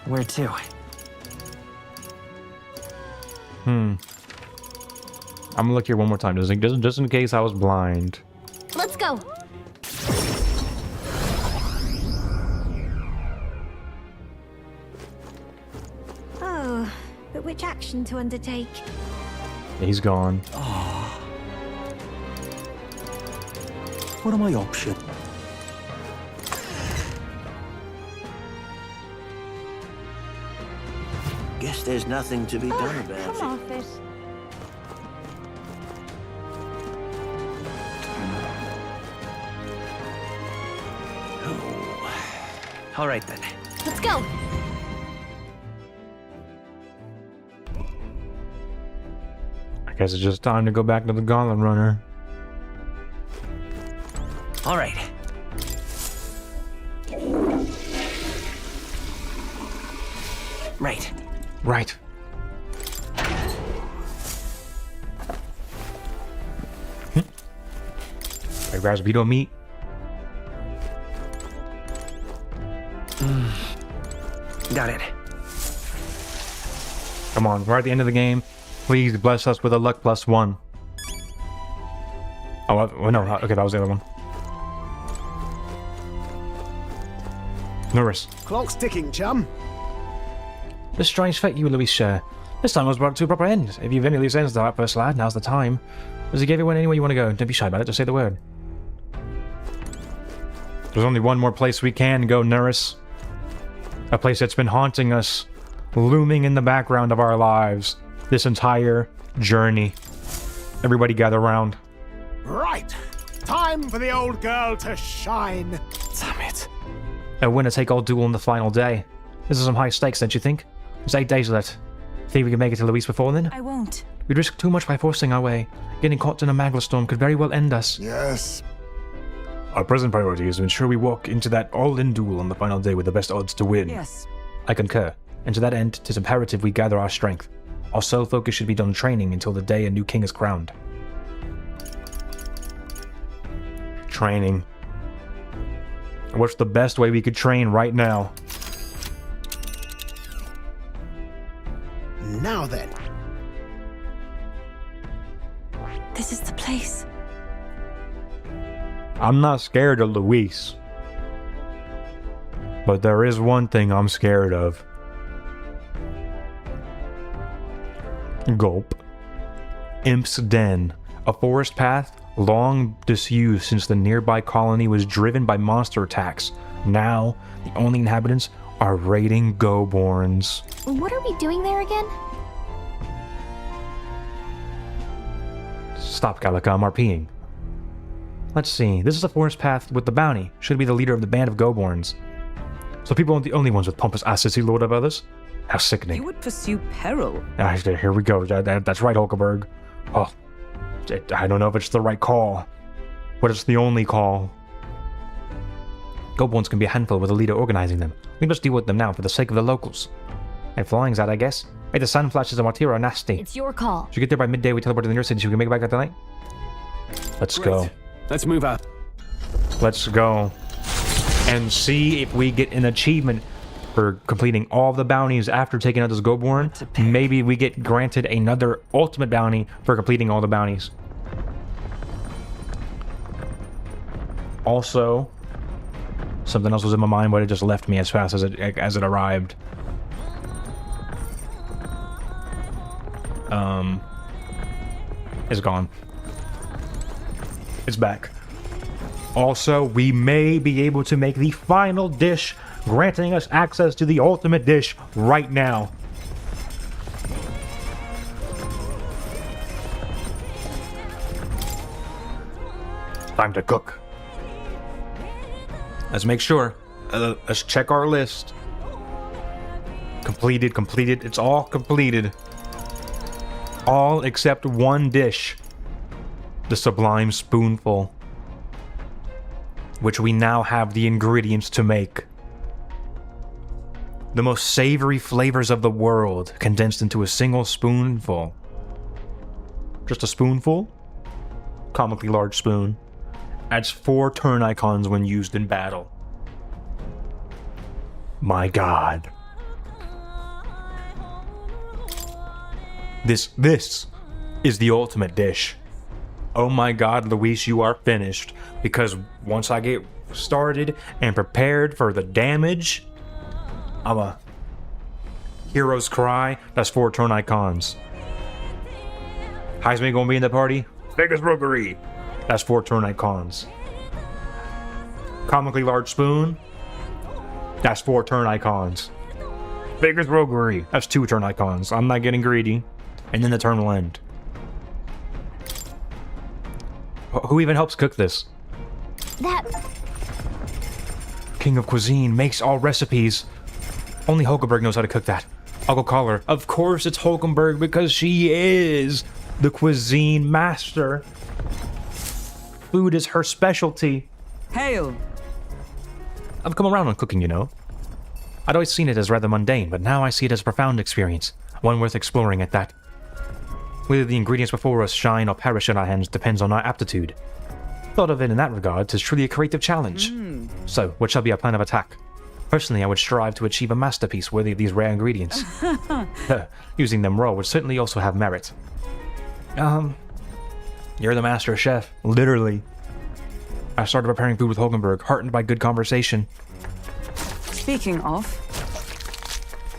Where to? I'm gonna look here one more time, just in case I was blind. Let's go. Oh, but which action to undertake? He's gone. What are my options? Guess there's nothing to be done about it. Come off it. All right then. Let's go. I guess it's just time to go back to the Gauntlet Runner. All right. Right. Right. I grabs Vito meat. Got it. Come on, we're at the end of the game. Please bless us with a luck +1. Oh, no. Okay, that was the other one. Norris. Clock's ticking, chum. The strange fate you, Luis, share. This time I was brought to a proper end. If you've any loose ends to that first lad, now's the time. Does he give everyone anywhere you want to go? Don't be shy about it, just say the word. There's only one more place we can go, Norris. A place that's been haunting us, looming in the background of our lives, this entire journey. Everybody gather around. Right. Time for the old girl to shine. Damn it. A winner-take-all duel on the final day. This is some high stakes, don't you think? There's 8 days left. Think we can make it to Luis before then? I won't. We'd risk too much by forcing our way. Getting caught in a Magla storm could very well end us. Yes. Our present priority is to ensure we walk into that all-in duel on the final day with the best odds to win. Yes. I concur. And to that end, 'tis imperative we gather our strength. Our sole focus should be on training until the day a new king is crowned. Training. What's the best way we could train right now? Now then. This is the place. I'm not scared of Luis. But there is one thing I'm scared of. Gulp. Imp's Den. A forest path long disused since the nearby colony was driven by monster attacks. Now, the only inhabitants are raiding Goborns. What are we doing there again? Stop, Gallica, I'm RPing. Let's see, this is a forest path with the bounty. Should be the leader of the band of Goborns. So people aren't the only ones with pompous assets who lord of others? How sickening. You would pursue peril. Ah, here we go, that's right, Hulkenberg. Oh, I don't know if it's the right call, but it's the only call. Goborns can be a handful with a leader organizing them. We must deal with them now for the sake of the locals. And flying's out, I guess. Hey, the sun flashes and Martira are nasty. It's your call. Should we get there by midday? We teleport to the nearest city so we can make it back that night? Let's go. Let's move out. Let's go. And see if we get an achievement for completing all the bounties after taking out this Goborn. Maybe we get granted another ultimate bounty for completing all the bounties. Also, something else was in my mind, but it just left me as fast as it arrived. It's gone. It's back. Also, we may be able to make the final dish, granting us access to the ultimate dish right now. Time to cook. Let's make sure. Let's check our list. Completed. It's all completed. All except one dish. The Sublime Spoonful. Which we now have the ingredients to make. The most savory flavors of the world condensed into a single spoonful. Just a spoonful? Comically large spoon. Adds 4 turn icons when used in battle. My god. This is the ultimate dish. Oh my god, Luis, you are finished. Because once I get started and prepared for the damage, I'm a hero's cry. That's 4 turn icons. Heisman gonna be in the party? Vegas Brokery. That's 4 turn icons. Comically large spoon. That's 4 turn icons. Baker's Roguery. That's 2 turn icons. I'm not getting greedy. And then the turn will end. Who even helps cook this? That... King of Cuisine makes all recipes. Only Hulkenberg knows how to cook that. I'll go call her. Of course it's Hulkenberg because she is the cuisine master. Food is her specialty. Hail! I've come around on cooking, you know. I'd always seen it as rather mundane, but now I see it as a profound experience. One worth exploring at that. Whether the ingredients before us shine or perish in our hands depends on our aptitude. Thought of it in that regard, 'tis truly a creative challenge. So, what shall be our plan of attack? Personally, I would strive to achieve a masterpiece worthy of these rare ingredients. Using them raw would certainly also have merit. You're the master chef. Literally. I started preparing food with Hulkenberg, heartened by good conversation. Speaking of...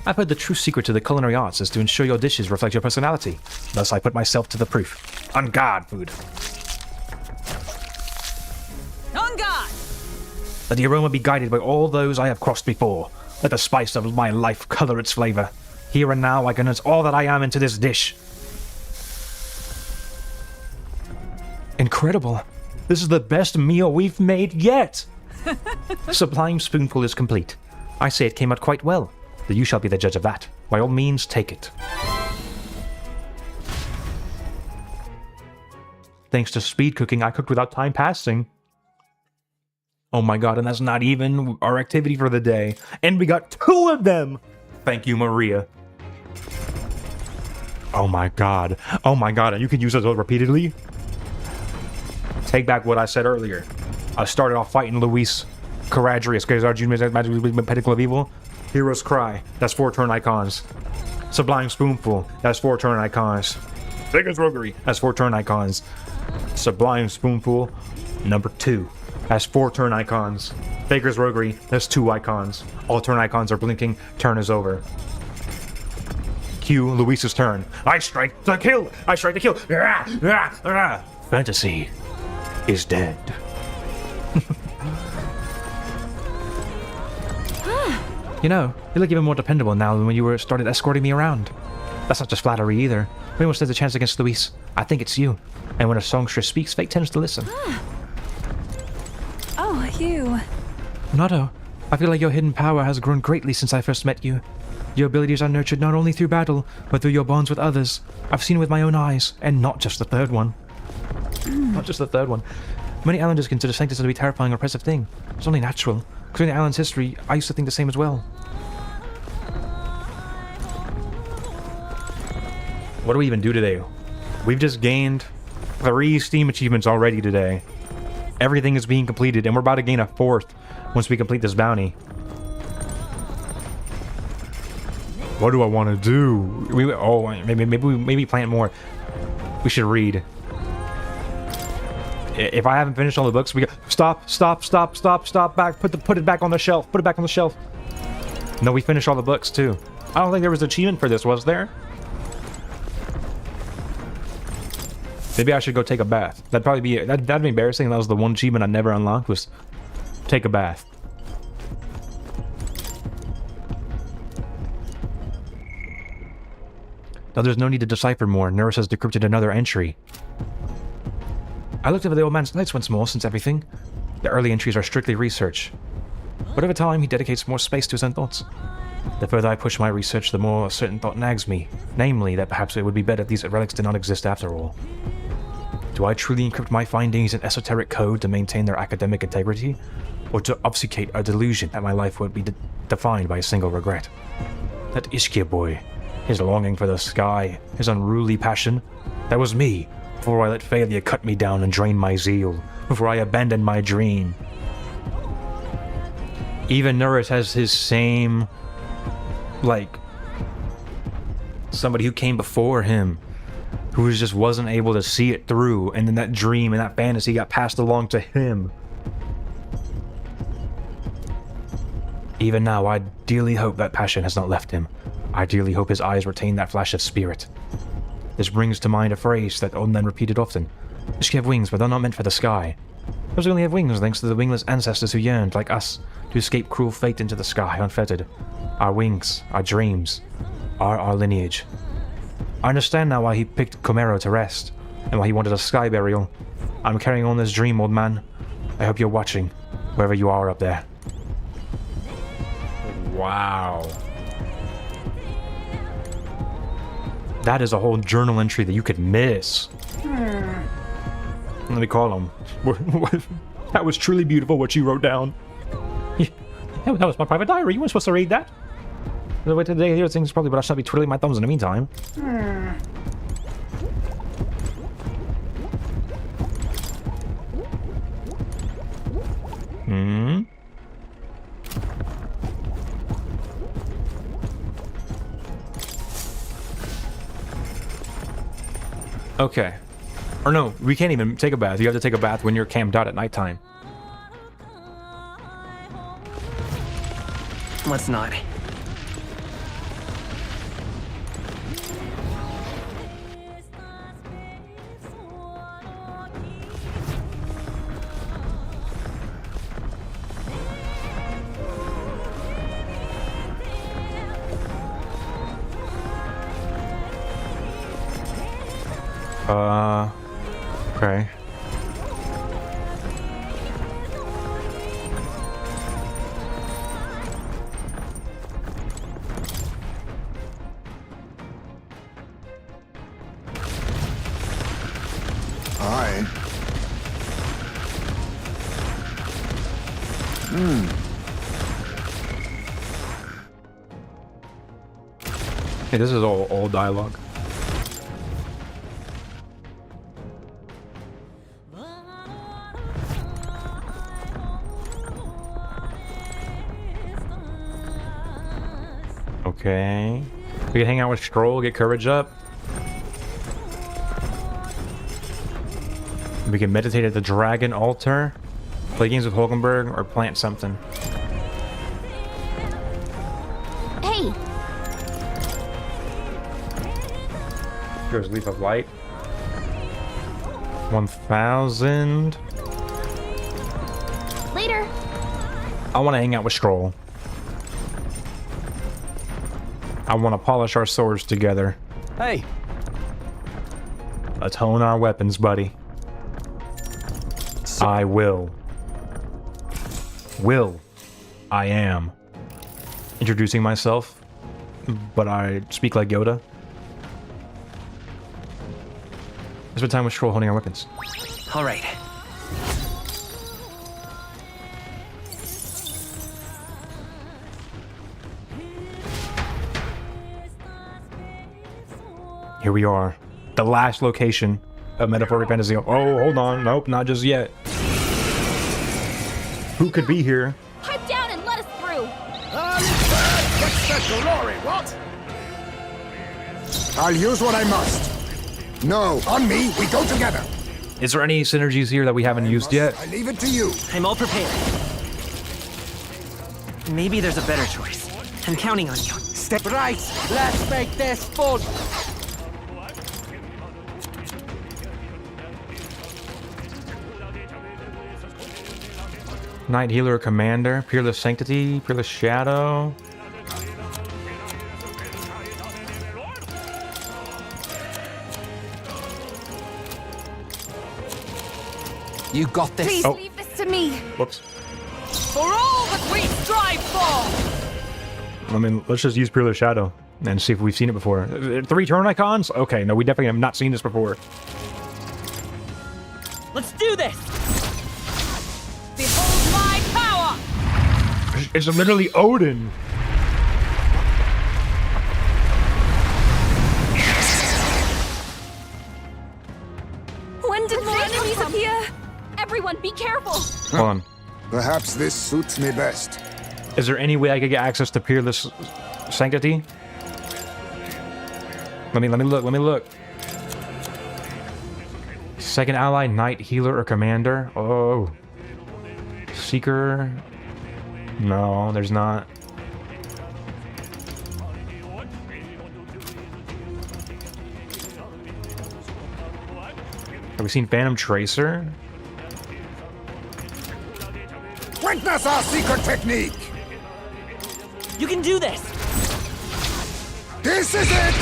I've heard the true secret to the culinary arts is to ensure your dishes reflect your personality. Thus I put myself to the proof. On guard, food. On guard! Let the aroma be guided by all those I have crossed before. Let the spice of my life color its flavor. Here and now I condense all that I am into this dish. Incredible. This is the best meal we've made yet. Sublime spoonful is complete. I say it came out quite well. But you shall be the judge of that. By all means, take it. Thanks to speed cooking, I cooked without time passing. Oh my god, and that's not even our activity for the day. And we got 2 of them! Thank you, Maria. Oh my god. Oh my god, and you can use those repeatedly? Take back what I said earlier. I started off fighting Luis Caradrius, because our junior magic pedicle of evil. Hero's Cry, that's 4 turn icons. Sublime Spoonful, that's 4 turn icons. Baker's Roguery, that's 4 turn icons. Sublime Spoonful, number 2, that's 4 turn icons. Baker's Roguery, that's 2 icons. All turn icons are blinking, turn is over. Cue Luis's turn. I strike to kill! I strike to kill! Fantasy is dead. You know, you look even more dependable now than when you started escorting me around. That's not just flattery either. When anyone stands a chance against Luis, I think it's you. And when a songstress speaks, fate tends to listen. Oh, you. Nato, I feel like your hidden power has grown greatly since I first met you. Your abilities are nurtured not only through battle, but through your bonds with others. I've seen it with my own eyes, and not just the third one. Not just the third one. Many islanders consider sanctity to be a terrifying, oppressive thing. It's only natural. Considering the island's history, I used to think the same as well. What do we even do today? We've just gained 3 Steam achievements already today. Everything is being completed, and we're about to gain a 4th once we complete this bounty. What do I want to do? Maybe plant more. We should read. If I haven't finished all the books, we go. Stop back. Put it back on the shelf. Put it back on the shelf. No, we finished all the books too. I don't think there was an achievement for this, was there? Maybe I should go take a bath. That'd probably be that'd be embarrassing. That was the one achievement I never unlocked, was take a bath. Now there's no need to decipher more. Nurse has decrypted another entry. I looked over the old man's notes once more since everything. The early entries are strictly research. But over time, he dedicates more space to his own thoughts. The further I push my research, the more a certain thought nags me. Namely, that perhaps it would be better if these relics did not exist after all. Do I truly encrypt my findings in esoteric code to maintain their academic integrity? Or to obfuscate a delusion that my life would be defined by a single regret? That Ishkia boy, his longing for the sky, his unruly passion, that was me, before I let failure cut me down and drain my zeal, before I abandoned my dream. Even Nurus has his same, like, somebody who came before him, who just wasn't able to see it through, and then that dream and that fantasy got passed along to him. Even now, I dearly hope that passion has not left him. I dearly hope his eyes retain that flash of spirit. This brings to mind a phrase that old men repeated often. Ishki have wings, but they're not meant for the sky. Those only have wings thanks to the wingless ancestors who yearned, like us, to escape cruel fate into the sky unfettered. Our wings, our dreams, our lineage. I understand now why he picked Comero to rest, and why he wanted a sky burial. I'm carrying on this dream, old man. I hope you're watching, wherever you are up there. Wow. That is a whole journal entry that you could miss. Let me call him. That was truly beautiful what you wrote down. Yeah, that was my private diary. You weren't supposed to read that. The way today here things probably, but I should be twiddling my thumbs in the meantime. Okay. Or no, we can't even take a bath. You have to take a bath when you're camped out at nighttime. Let's not. Okay. Aye. Hey, this is all dialogue. Okay. We can hang out with Scroll, get courage up. We can meditate at the dragon altar, play games with Hulkenberg, or plant something. Hey! Here's Leaf of Light. 1,000. Later! I want to hang out with Scroll. I want to polish our swords together. Hey! Let's hone our weapons, buddy. I will. I am. Introducing myself, but I speak like Yoda. Spend time with Scroll holding our weapons. All right. Here we are. The last location of Metaphor ReFantazio. Oh, hold on. Nope, not just yet. Who could be here? Pipe down and let us through! Gets the glory, what? I'll use what I must. No, on me, we go together. Is there any synergies here that we haven't used yet? I leave it to you. I'm all prepared. Maybe there's a better choice. I'm counting on you. Step right. Let's make this fun. Knight Healer Commander, Peerless Sanctity, Peerless Shadow. You got this. Please leave this to me! Whoops. For all that we strive for! I mean, let's just use Peerless Shadow and see if we've seen it before. 3 turn icons? Okay, no, we definitely have not seen this before. Let's do this! Behold my power! It's literally Odin. When did more enemies appear? Everyone, be careful! Hold on. Perhaps this suits me best. Is there any way I could get access to Peerless Sanctity? Let me look. Second ally, Knight, Healer, or Commander? Oh. Seeker? No, there's not. Have we seen Phantom Tracer? Witness our secret technique! You can do this! This is it!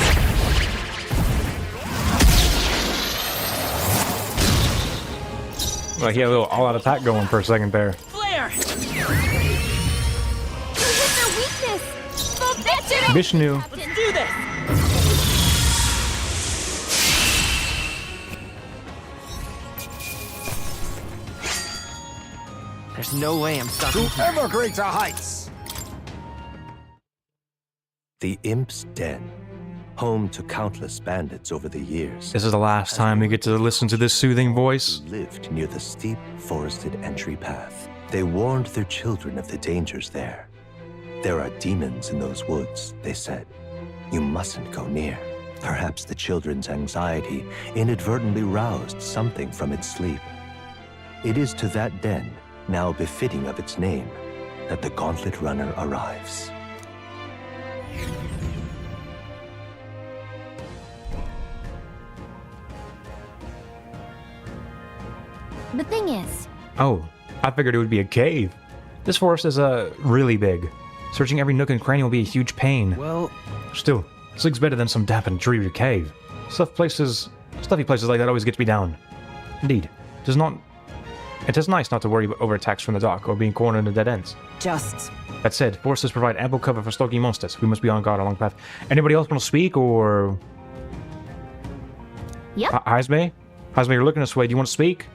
Like he had a little all-out attack going for a second there. Flare! Vishnu. Let's do this! There's no way I'm stopping To ever greater heights! The Imp's Den, home to countless bandits over the years. This is the last time we get to listen to this soothing voice. Lived near the steep, forested entry path. They warned their children of the dangers there. There are demons in those woods, they said. You mustn't go near. Perhaps the children's anxiety inadvertently roused something from its sleep. It is to that den, now befitting of its name, that the Gauntlet Runner arrives. The thing is... Oh, I figured it would be a cave. This forest is really big. Searching every nook and cranny will be a huge pain. Well... Still, this looks better than some damp and dreary cave. Stuffy places like that always get me down. Indeed, it is nice not to worry over attacks from the dark or being cornered in dead ends. Just... That said, forests provide ample cover for stalking monsters. We must be on guard along the path. Anybody else want to speak, or... Yep. Hazme, you're looking this way. Do you want to speak?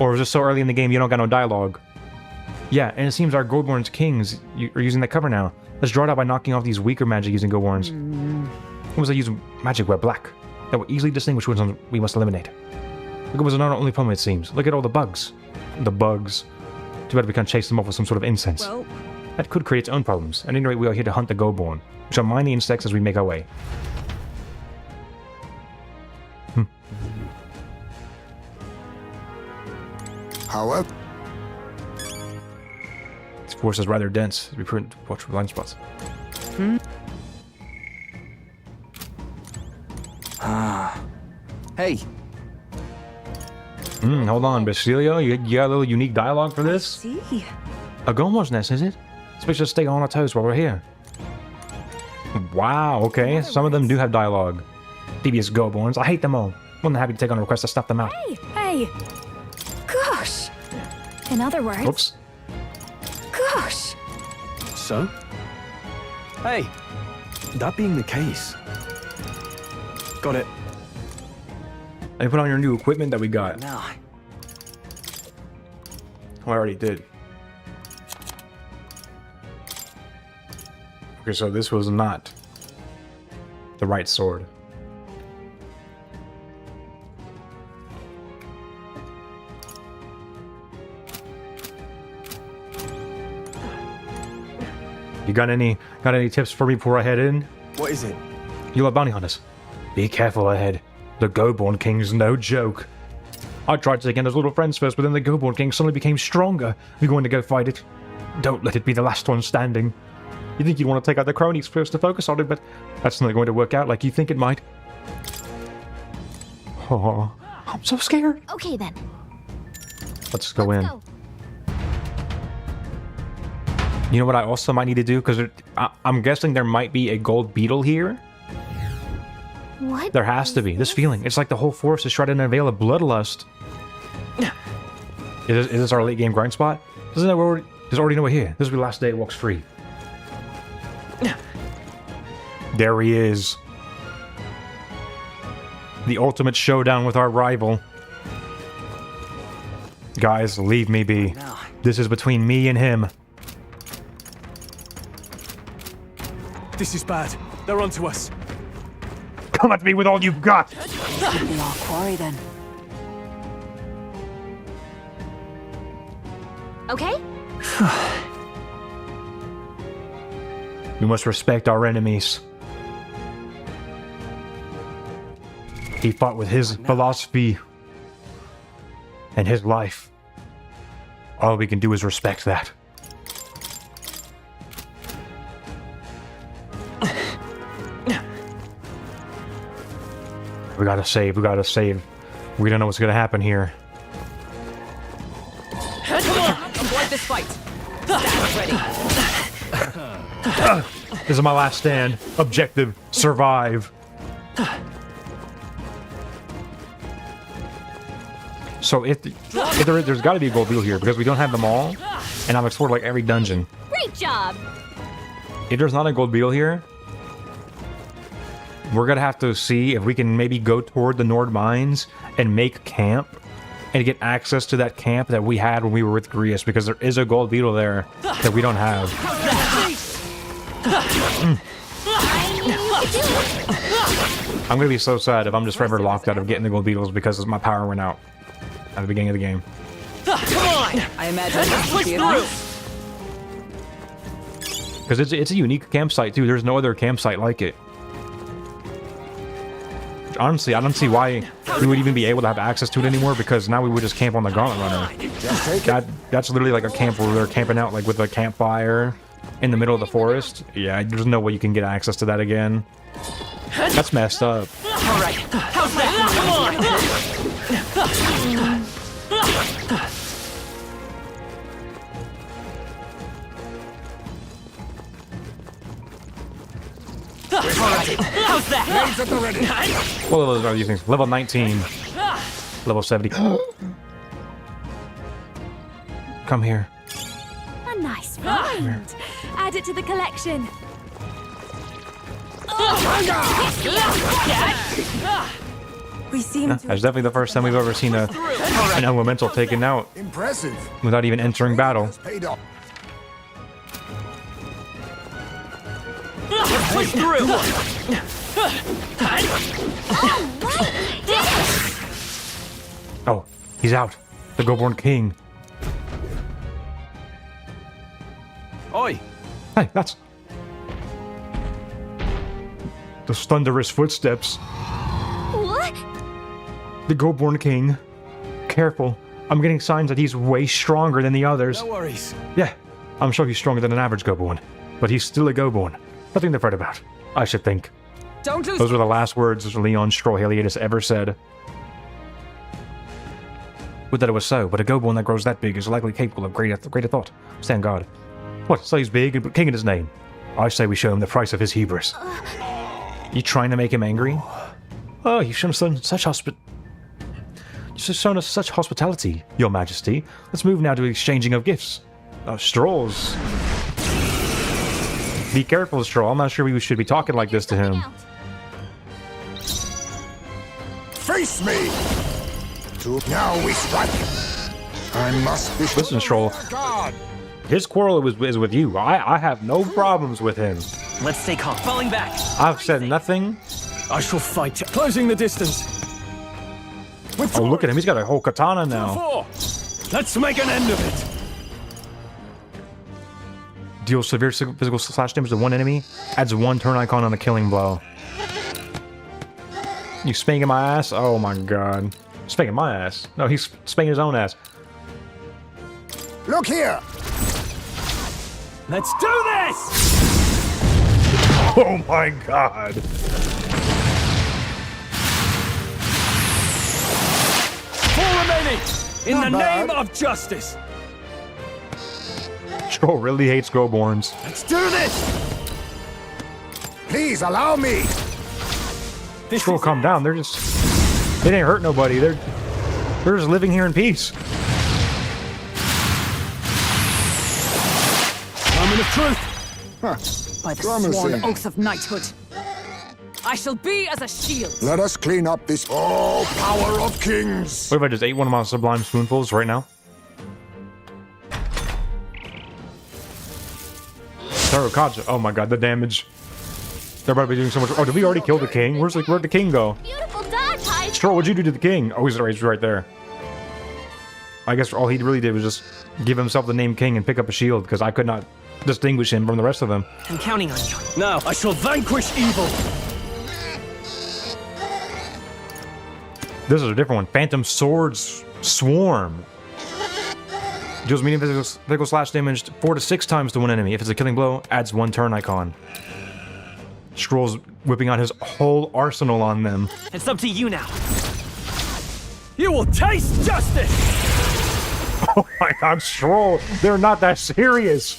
Or is it so early in the game you don't got no dialogue? Yeah, and it seems our Goldborn's kings are using that cover now. Let's draw it out by knocking off these weaker magic using Goldborns. What was they using magic wear black? That will easily distinguish which ones we must eliminate. The Goldborns are not our only problem, it seems. Look at all the bugs. The bugs. Too bad we can't chase them off with some sort of incense. Well, that could create its own problems. At any rate, we are here to hunt the Goldborn. We shall mine the insects as we make our way. However, this forest is rather dense. We prudent to watch for blind spots. Hey. Hold on, Basilio. You got a little unique dialogue for this? See? A Goldborn's nest, is it? This makes us stay on our toes while we're here. Wow, okay. Some of them do have dialogue. Devious Goldborns. I hate them all. More than happy to take on a request to stuff them out. Hey! Gosh! In other words... Whoops. Gosh! So? Hey, that being the case... Got it. I put on your new equipment that we got. No. Oh, I already did. Okay, so this was not the right sword. You got any tips for me before I head in? What is it? You love bounty hunters. Be careful ahead. The Goldborn King's no joke. I tried to take in those little friends first, but then the Goldborn King suddenly became stronger. We're going to go fight it. Don't let it be the last one standing. You think you'd want to take out the cronies first to focus on it, but that's not going to work out like you think it might. Oh, I'm so scared. Okay then. Let's go in. You know what I also might need to do? Because I'm guessing there might be a gold beetle here. What? There has to be. This feeling. It's like the whole forest is shrouded in a veil of bloodlust. Is this our late game grind spot? Doesn't that there's already no way here. This will be the last day it walks free. There he is. The ultimate showdown with our rival. Guys, leave me be. This is between me and him. This is bad. They're onto us. Come at me with all you've got! Should be our quarry then. Okay? We must respect our enemies. He fought with his philosophy and his life. All we can do is respect that. We gotta save, we gotta save. We don't know what's gonna happen here. Avoid this fight. Stand ready. This is my last stand. Objective: survive. So there's got to be a gold beetle here because we don't have them all, and I've explored like every dungeon. Great job! If there's not a gold beetle here, we're gonna have to see if we can maybe go toward the Nord Mines and make camp and get access to that camp that we had when we were with Grius, because there is a gold beetle there that we don't have. I'm gonna be so sad if I'm just forever locked out of getting the gold beetles because my power went out at the beginning of the game. Come on! I imagine this will be through. Because it's a unique campsite too. There's no other campsite like it. Honestly, I don't see why we would even be able to have access to it anymore, because now we would just camp on the Gauntlet Runner. That's literally like a camp where they're camping out like with a campfire in the middle of the forest. Yeah, there's no way you can get access to that again. That's messed up. All right. How's that? Come on! How's that? What levels are these things? Level 19. Level 70. Come here. A nice find. Add it to the collection. We seem That's definitely the first time we've ever seen an elemental taken out Impressive. without even entering battle. Paid off. Push through! Oh, he's out. The Goldborn King. Oi! Hey, that's... Those thunderous footsteps. What? The Goldborn King. Careful. I'm getting signs that he's way stronger than the others. No worries. Yeah, I'm sure he's stronger than an average Goborn. But he's still a Goborn. Nothing to fret about, I should think. Don't lose. Those were the last words Leon Stroheliadus ever said. Would that it was so, but a Goborn that grows that big is likely capable of greater thought. Stand guard. What, so he's big and king in his name? I say we show him the price of his hubris. You trying to make him angry? Oh, you've shown us such hospitality, your majesty. Let's move now to exchanging of gifts. Strolls. Be careful, Stroll. I'm not sure we should be talking like this to him. Face me! Now we strike. I must be. Listen, Stroll. His quarrel is with you. I have no problems with him. Let's stay calm. Falling back. I've said nothing. I shall fight. Closing the distance. Oh, look at him. He's got a whole katana now. Let's make an end of it. Deals severe physical slash damage to one enemy. Adds one turn icon on a killing blow. You spanking my ass? Oh my god. Spanking my ass. No, he's spanking his own ass. Look here! Let's do this! Oh my god. Four remaining! In Not the bad. name of justice! Stroll really hates Goborns. Let's do this! Please allow me! Stroll, calm down. They're just... They didn't hurt nobody. They're just living here in peace. Moment of truth! By the Promising. sworn oath of knighthood, I shall be as a shield. Let us clean up this power of kings! What if I just ate one of my sublime spoonfuls right now? Tarokaja. Oh my god, the damage. They're about to be doing so much. Oh, did we already kill the king? Where'd the king go? Beautiful dog, Ty. Stroll, what'd you do to the king? Oh, he's right there. I guess all he really did was just give himself the name king and pick up a shield, because I could not distinguish him from the rest of them. I'm counting on you. Now I shall vanquish evil! This is a different one. Phantom Swords Swarm. Deals medium physical slash damage 4 to 6 times to one enemy. If it's a killing blow, adds one turn icon. Stroll's whipping out his whole arsenal on them. It's up to you now. You will taste justice! Oh my god, Stroll, they're not that serious.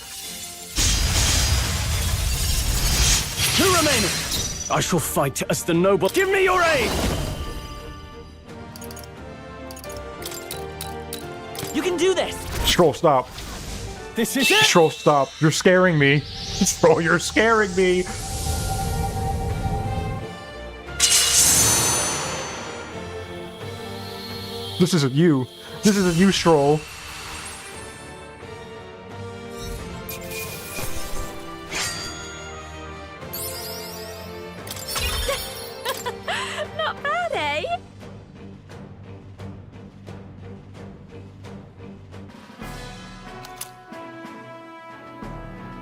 Who remaineth? I shall fight as the noble. Give me your aid! You can do this! Stroll, stop. This is it! Stroll, stop. You're scaring me. Stroll, you're scaring me. This isn't you. This isn't you, Stroll. Not bad, eh?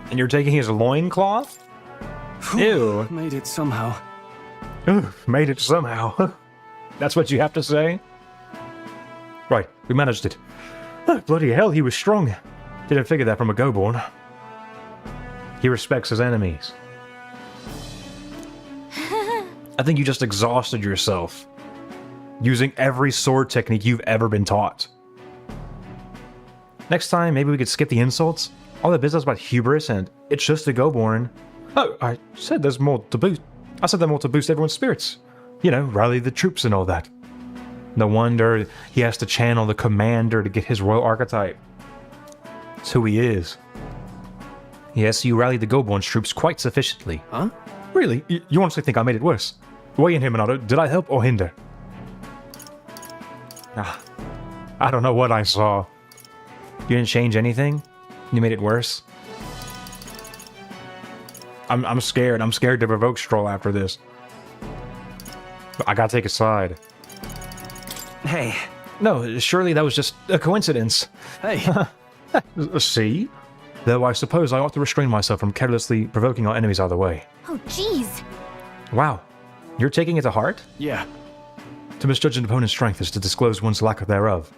And you're taking his loincloth? Ew. Made it somehow. Ugh, made it somehow. That's what you have to say? Right, we managed it. Oh, bloody hell, he was strong. Didn't figure that from a Goborn. He respects his enemies. I think you just exhausted yourself. Using every sword technique you've ever been taught. Next time, maybe we could skip the insults. All the business about hubris and it's just a Goborn. Oh, I said there's more to boost. I said there's more to boost everyone's spirits. You know, rally the troops and all that. No wonder he has to channel the commander to get his royal archetype. That's who he is. Yes, you rallied the Goborn's troops quite sufficiently. Huh? Really? You honestly think I made it worse? Weigh in here, Minato. Did I help or hinder? Ah, I don't know what I saw. You didn't change anything? You made it worse? I'm scared. I'm scared to provoke Stroll after this. I gotta take a side. Hey. No, surely that was just a coincidence. Hey. See? Though I suppose I ought to restrain myself from carelessly provoking our enemies either way. Oh, jeez. Wow. You're taking it to heart? Yeah. To misjudge an opponent's strength is to disclose one's lack thereof.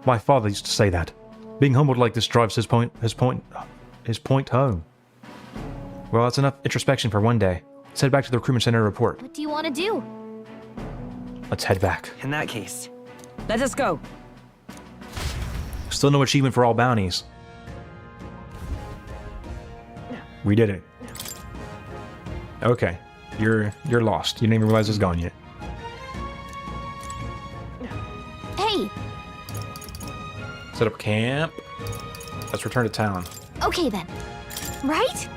My father used to say that. Being humbled like this drives his point home. Well, that's enough introspection for one day. Let's head back to the recruitment center to report. What do you want to do? Let's head back. In that case, Let us go. Still no achievement for all bounties. We did it. Okay. You're lost. You didn't even realize it's gone yet. Hey! Set up camp. Let's return to town. Okay then. Right?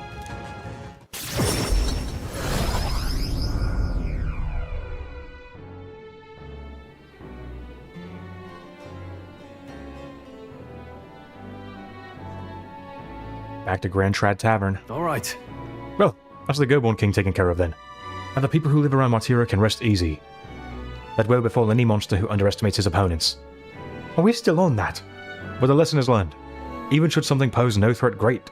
Back to Grand Trad Tavern. All right. Well, that's the Goborn King taken care of then. And the people who live around Martira can rest easy. That will befall any monster who underestimates his opponents. Well, we're still on that. But the lesson is learned. Even should something pose no great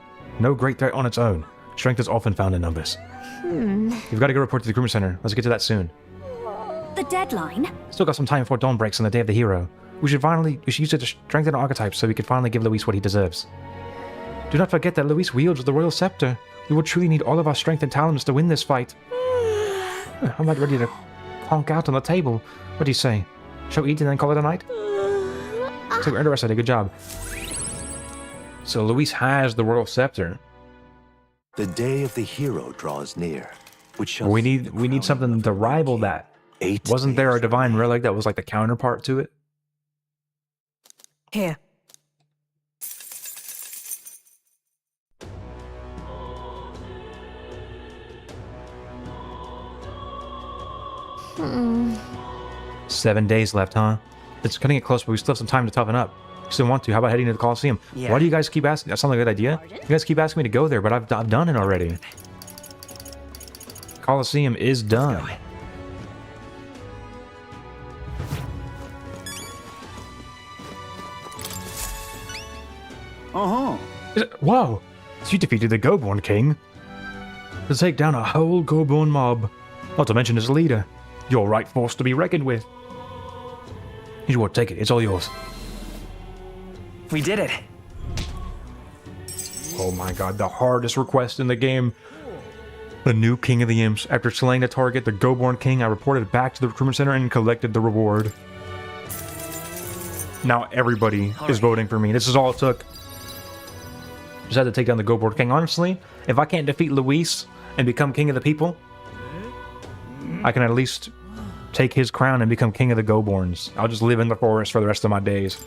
threat on its own, strength is often found in numbers. You've got to go report to the recruitment center. Let's get to that soon. The deadline? Still got some time before dawn breaks on the day of the hero. We should use it to strengthen our archetypes so we can finally give Luis what he deserves. Do not forget that Luis wields the royal scepter. We will truly need all of our strength and talents to win this fight. I'm about ready to honk out on the table. What do you say? Shall we eat and then call it a night? So we're interested. Good job. So Luis has the royal scepter. The day of the hero draws near, which shall We need something to rival that. Wasn't there a divine relic that was like the counterpart to it? Here. Hmm. 7 days left, huh? It's cutting it close, but we still have some time to toughen up. You still want to? How about heading to the Colosseum? Yeah. Why do you guys keep asking? That sounds like a good idea. You guys keep asking me to go there, but I've done it already. Colosseum is done. Uh-huh. Whoa! So you defeated the Goborn King. To take down a whole Goborn mob. Not to mention his leader. You're right force to be reckoned with. Here's what, take it. It's all yours. We did it. Oh my god, the hardest request in the game. The new King of the Imps. After slaying the target, the Goborn King, I reported back to the recruitment center and collected the reward. Now everybody is voting for me. This is all it took. Just had to take down the Go Board King. Honestly, if I can't defeat Luis and become king of the people, I can at least take his crown and become king of the Go-borns. I'll just live in the forest for the rest of my days.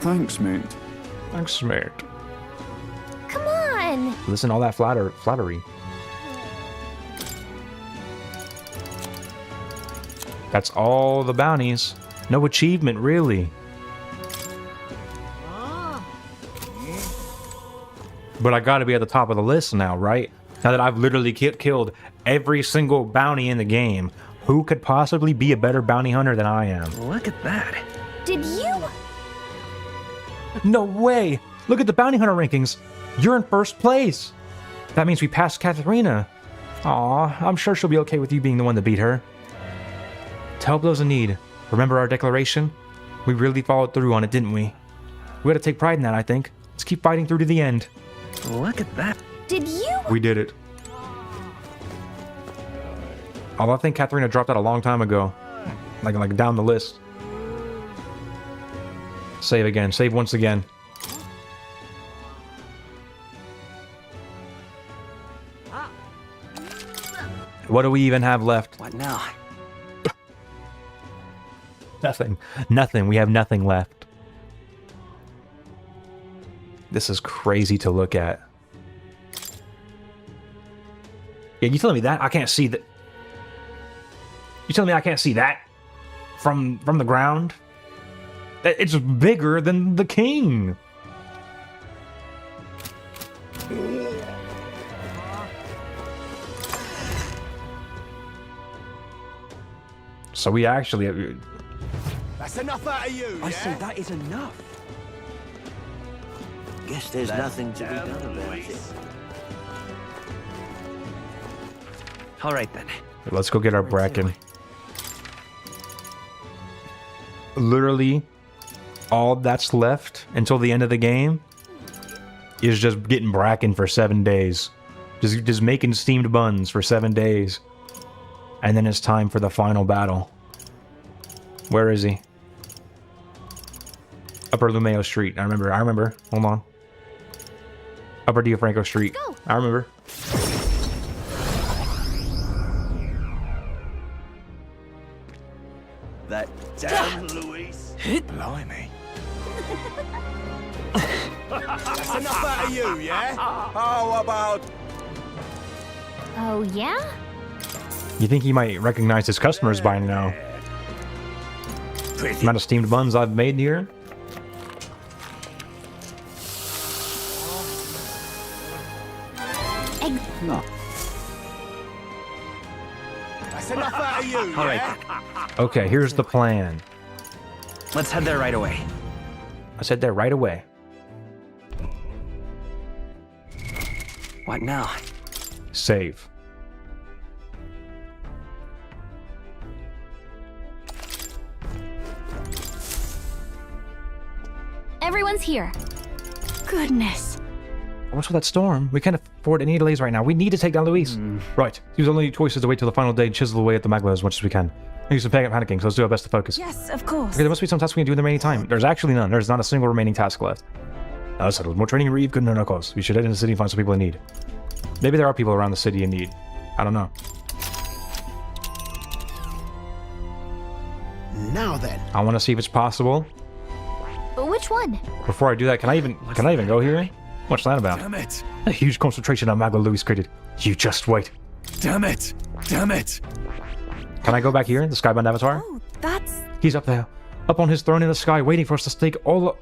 Thanks, mate. Thanks, mate. Come on! Listen to all that flattery. That's all the bounties. No achievement, really. But I gotta be at the top of the list now, right? Now that I've literally killed every single bounty in the game, who could possibly be a better bounty hunter than I am? Look at that. Did you? No way! Look at the bounty hunter rankings. You're in first place. That means we passed Katharina. Aw, I'm sure she'll be okay with you being the one to beat her. To help those in need. Remember our declaration? We really followed through on it, didn't we? We gotta take pride in that, I think. Let's keep fighting through to the end. Look at that. Did you? We did it. Oh, I think Katharina dropped out a long time ago. Like down the list. Save again. Save once again. What do we even have left? What now? Nothing. Nothing. We have nothing left. This is crazy to look at. Yeah, you telling me that? I can't see that. You telling me I can't see that? From the ground? It's bigger than the king. So we actually... That's enough out of you, I say that is enough. Guess there's nothing to be done about it. All right then. Let's go get our bracken. Literally, all that's left until the end of the game is just getting bracken for 7 days. Just making steamed buns for 7 days. And then it's time for the final battle. Where is he? Upper Lumeo Street. I remember. Hold on. Upper Diafranco Street. I remember. That damn Luis. Blimey. That's enough out of you, yeah? How about... Oh, yeah? You think he might recognize his customers by now? The amount of steamed buns I've made here. That's enough out of you, All right. yeah? Okay, here's the plan. Let's head there right away. I said there right away. What now? Save. Everyone's here. Goodness. What's with that storm? We can't afford any delays right now. We need to take down Luis. Right. Use only choices to wait till the final day and chisel away at the Magla as much as we can. Use some panicking, so let's do our best to focus. Yes, of course. Okay, there must be some tasks we can do in the remaining time. There's actually none. There's not a single remaining task left. Settled. More training, Reeve. Good no cause. We should head into the city and find some people in need. Maybe there are people around the city in need. I don't know. Now then. I want to see if it's possible. But which one? Before I do that, can I even go here? What's that about? Damn it. A huge concentration of Magla Luis created. You just wait. Damn it. Damn it. Can I go back here? The Skybound Avatar? Oh, that's... He's up there. Up on his throne in the sky, waiting for us to stake our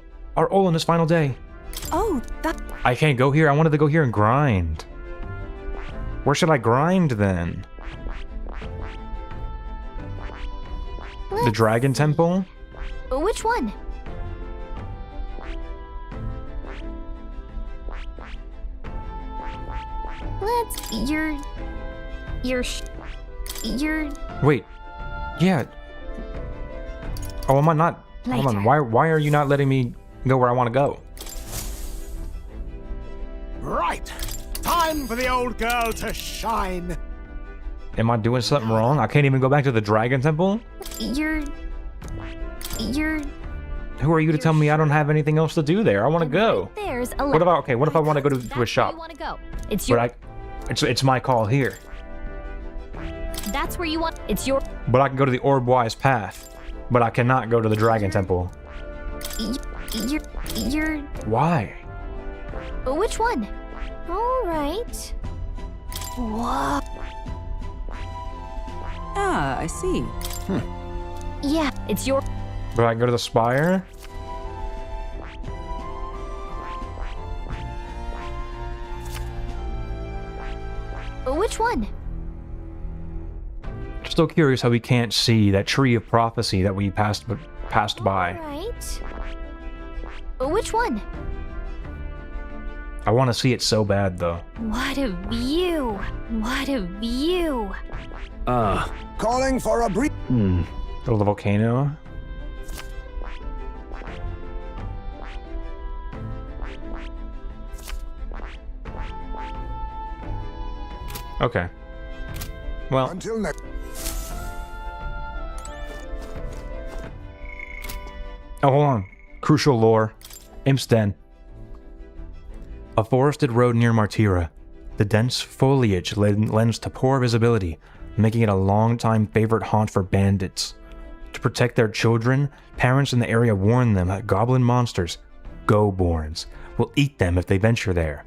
all in his final day. Oh, that... I can't go here. I wanted to go here and grind. Where should I grind then? The Dragon Temple? Which one? Let's... You're... Wait. Yeah. Oh, am I not... Hold on. Why are you not letting me go where I want to go? Right. Time for the old girl to shine. Am I doing something wrong? I can't even go back to the Dragon Temple? You're... Who are you to tell me I don't have anything else to do there? I want to go. There's a What about, okay, what if I want to go to a shop? you want to go. It's your... It's my call here. That's where you want... It's your... But I can go to the Orbwise Path. But I cannot go to the Dragon Temple. You're... Why? Which one? Alright. Whoa. Ah, I see. Yeah, it's your... But I can go to the Spire? Which one? Still curious how we can't see that tree of prophecy that we passed by. Right. Which one? I want to see it so bad, though. What a view! What a view! Calling for a brief... Go to the volcano. Okay. Well... Until next... Oh, hold on. Crucial lore. Imp's Den. A forested road near Martira. The dense foliage lends to poor visibility, making it a long-time favorite haunt for bandits. To protect their children, parents in the area warn them that goblin monsters, go-borns, will eat them if they venture there.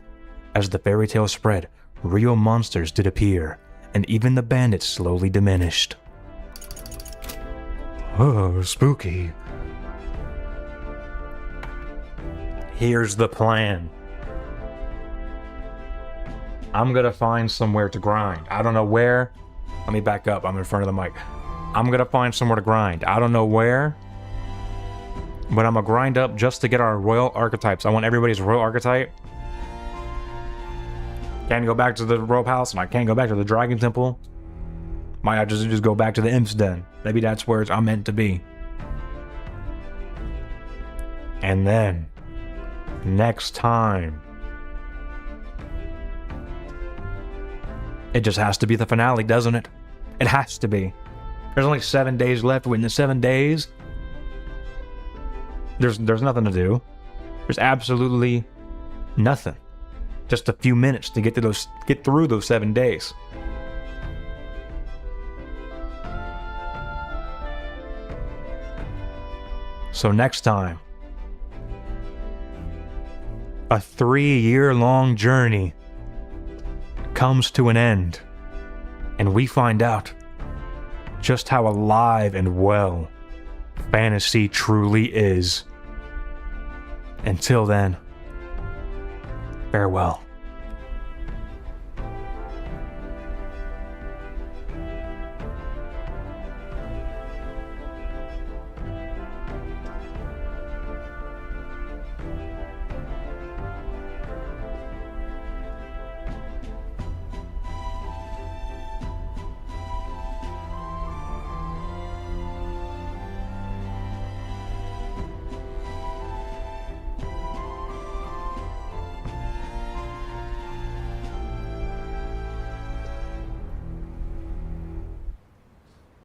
As the fairy tale spread, real monsters did appear, and even the bandits slowly diminished. Oh, spooky. Here's the plan. I'm gonna find somewhere to grind. I don't know where. Let me back up. I'm in front of the mic. I'm gonna find somewhere to grind. I don't know where. But I'm gonna grind up just to get our royal archetypes. I want everybody's royal archetype. Can't go back to the royal palace, and I can't go back to the dragon temple. Might have to just go back to the imp's den. Maybe that's where I'm meant to be. And then... next time... it just has to be the finale, doesn't it? It has to be. There's only 7 days left. Within the 7 days, there's nothing to do. There's absolutely nothing. Just a few minutes to get through those 7 days. So next time, a 3-year-long journey comes to an end, and we find out just how alive and well fantasy truly is. Until then, farewell.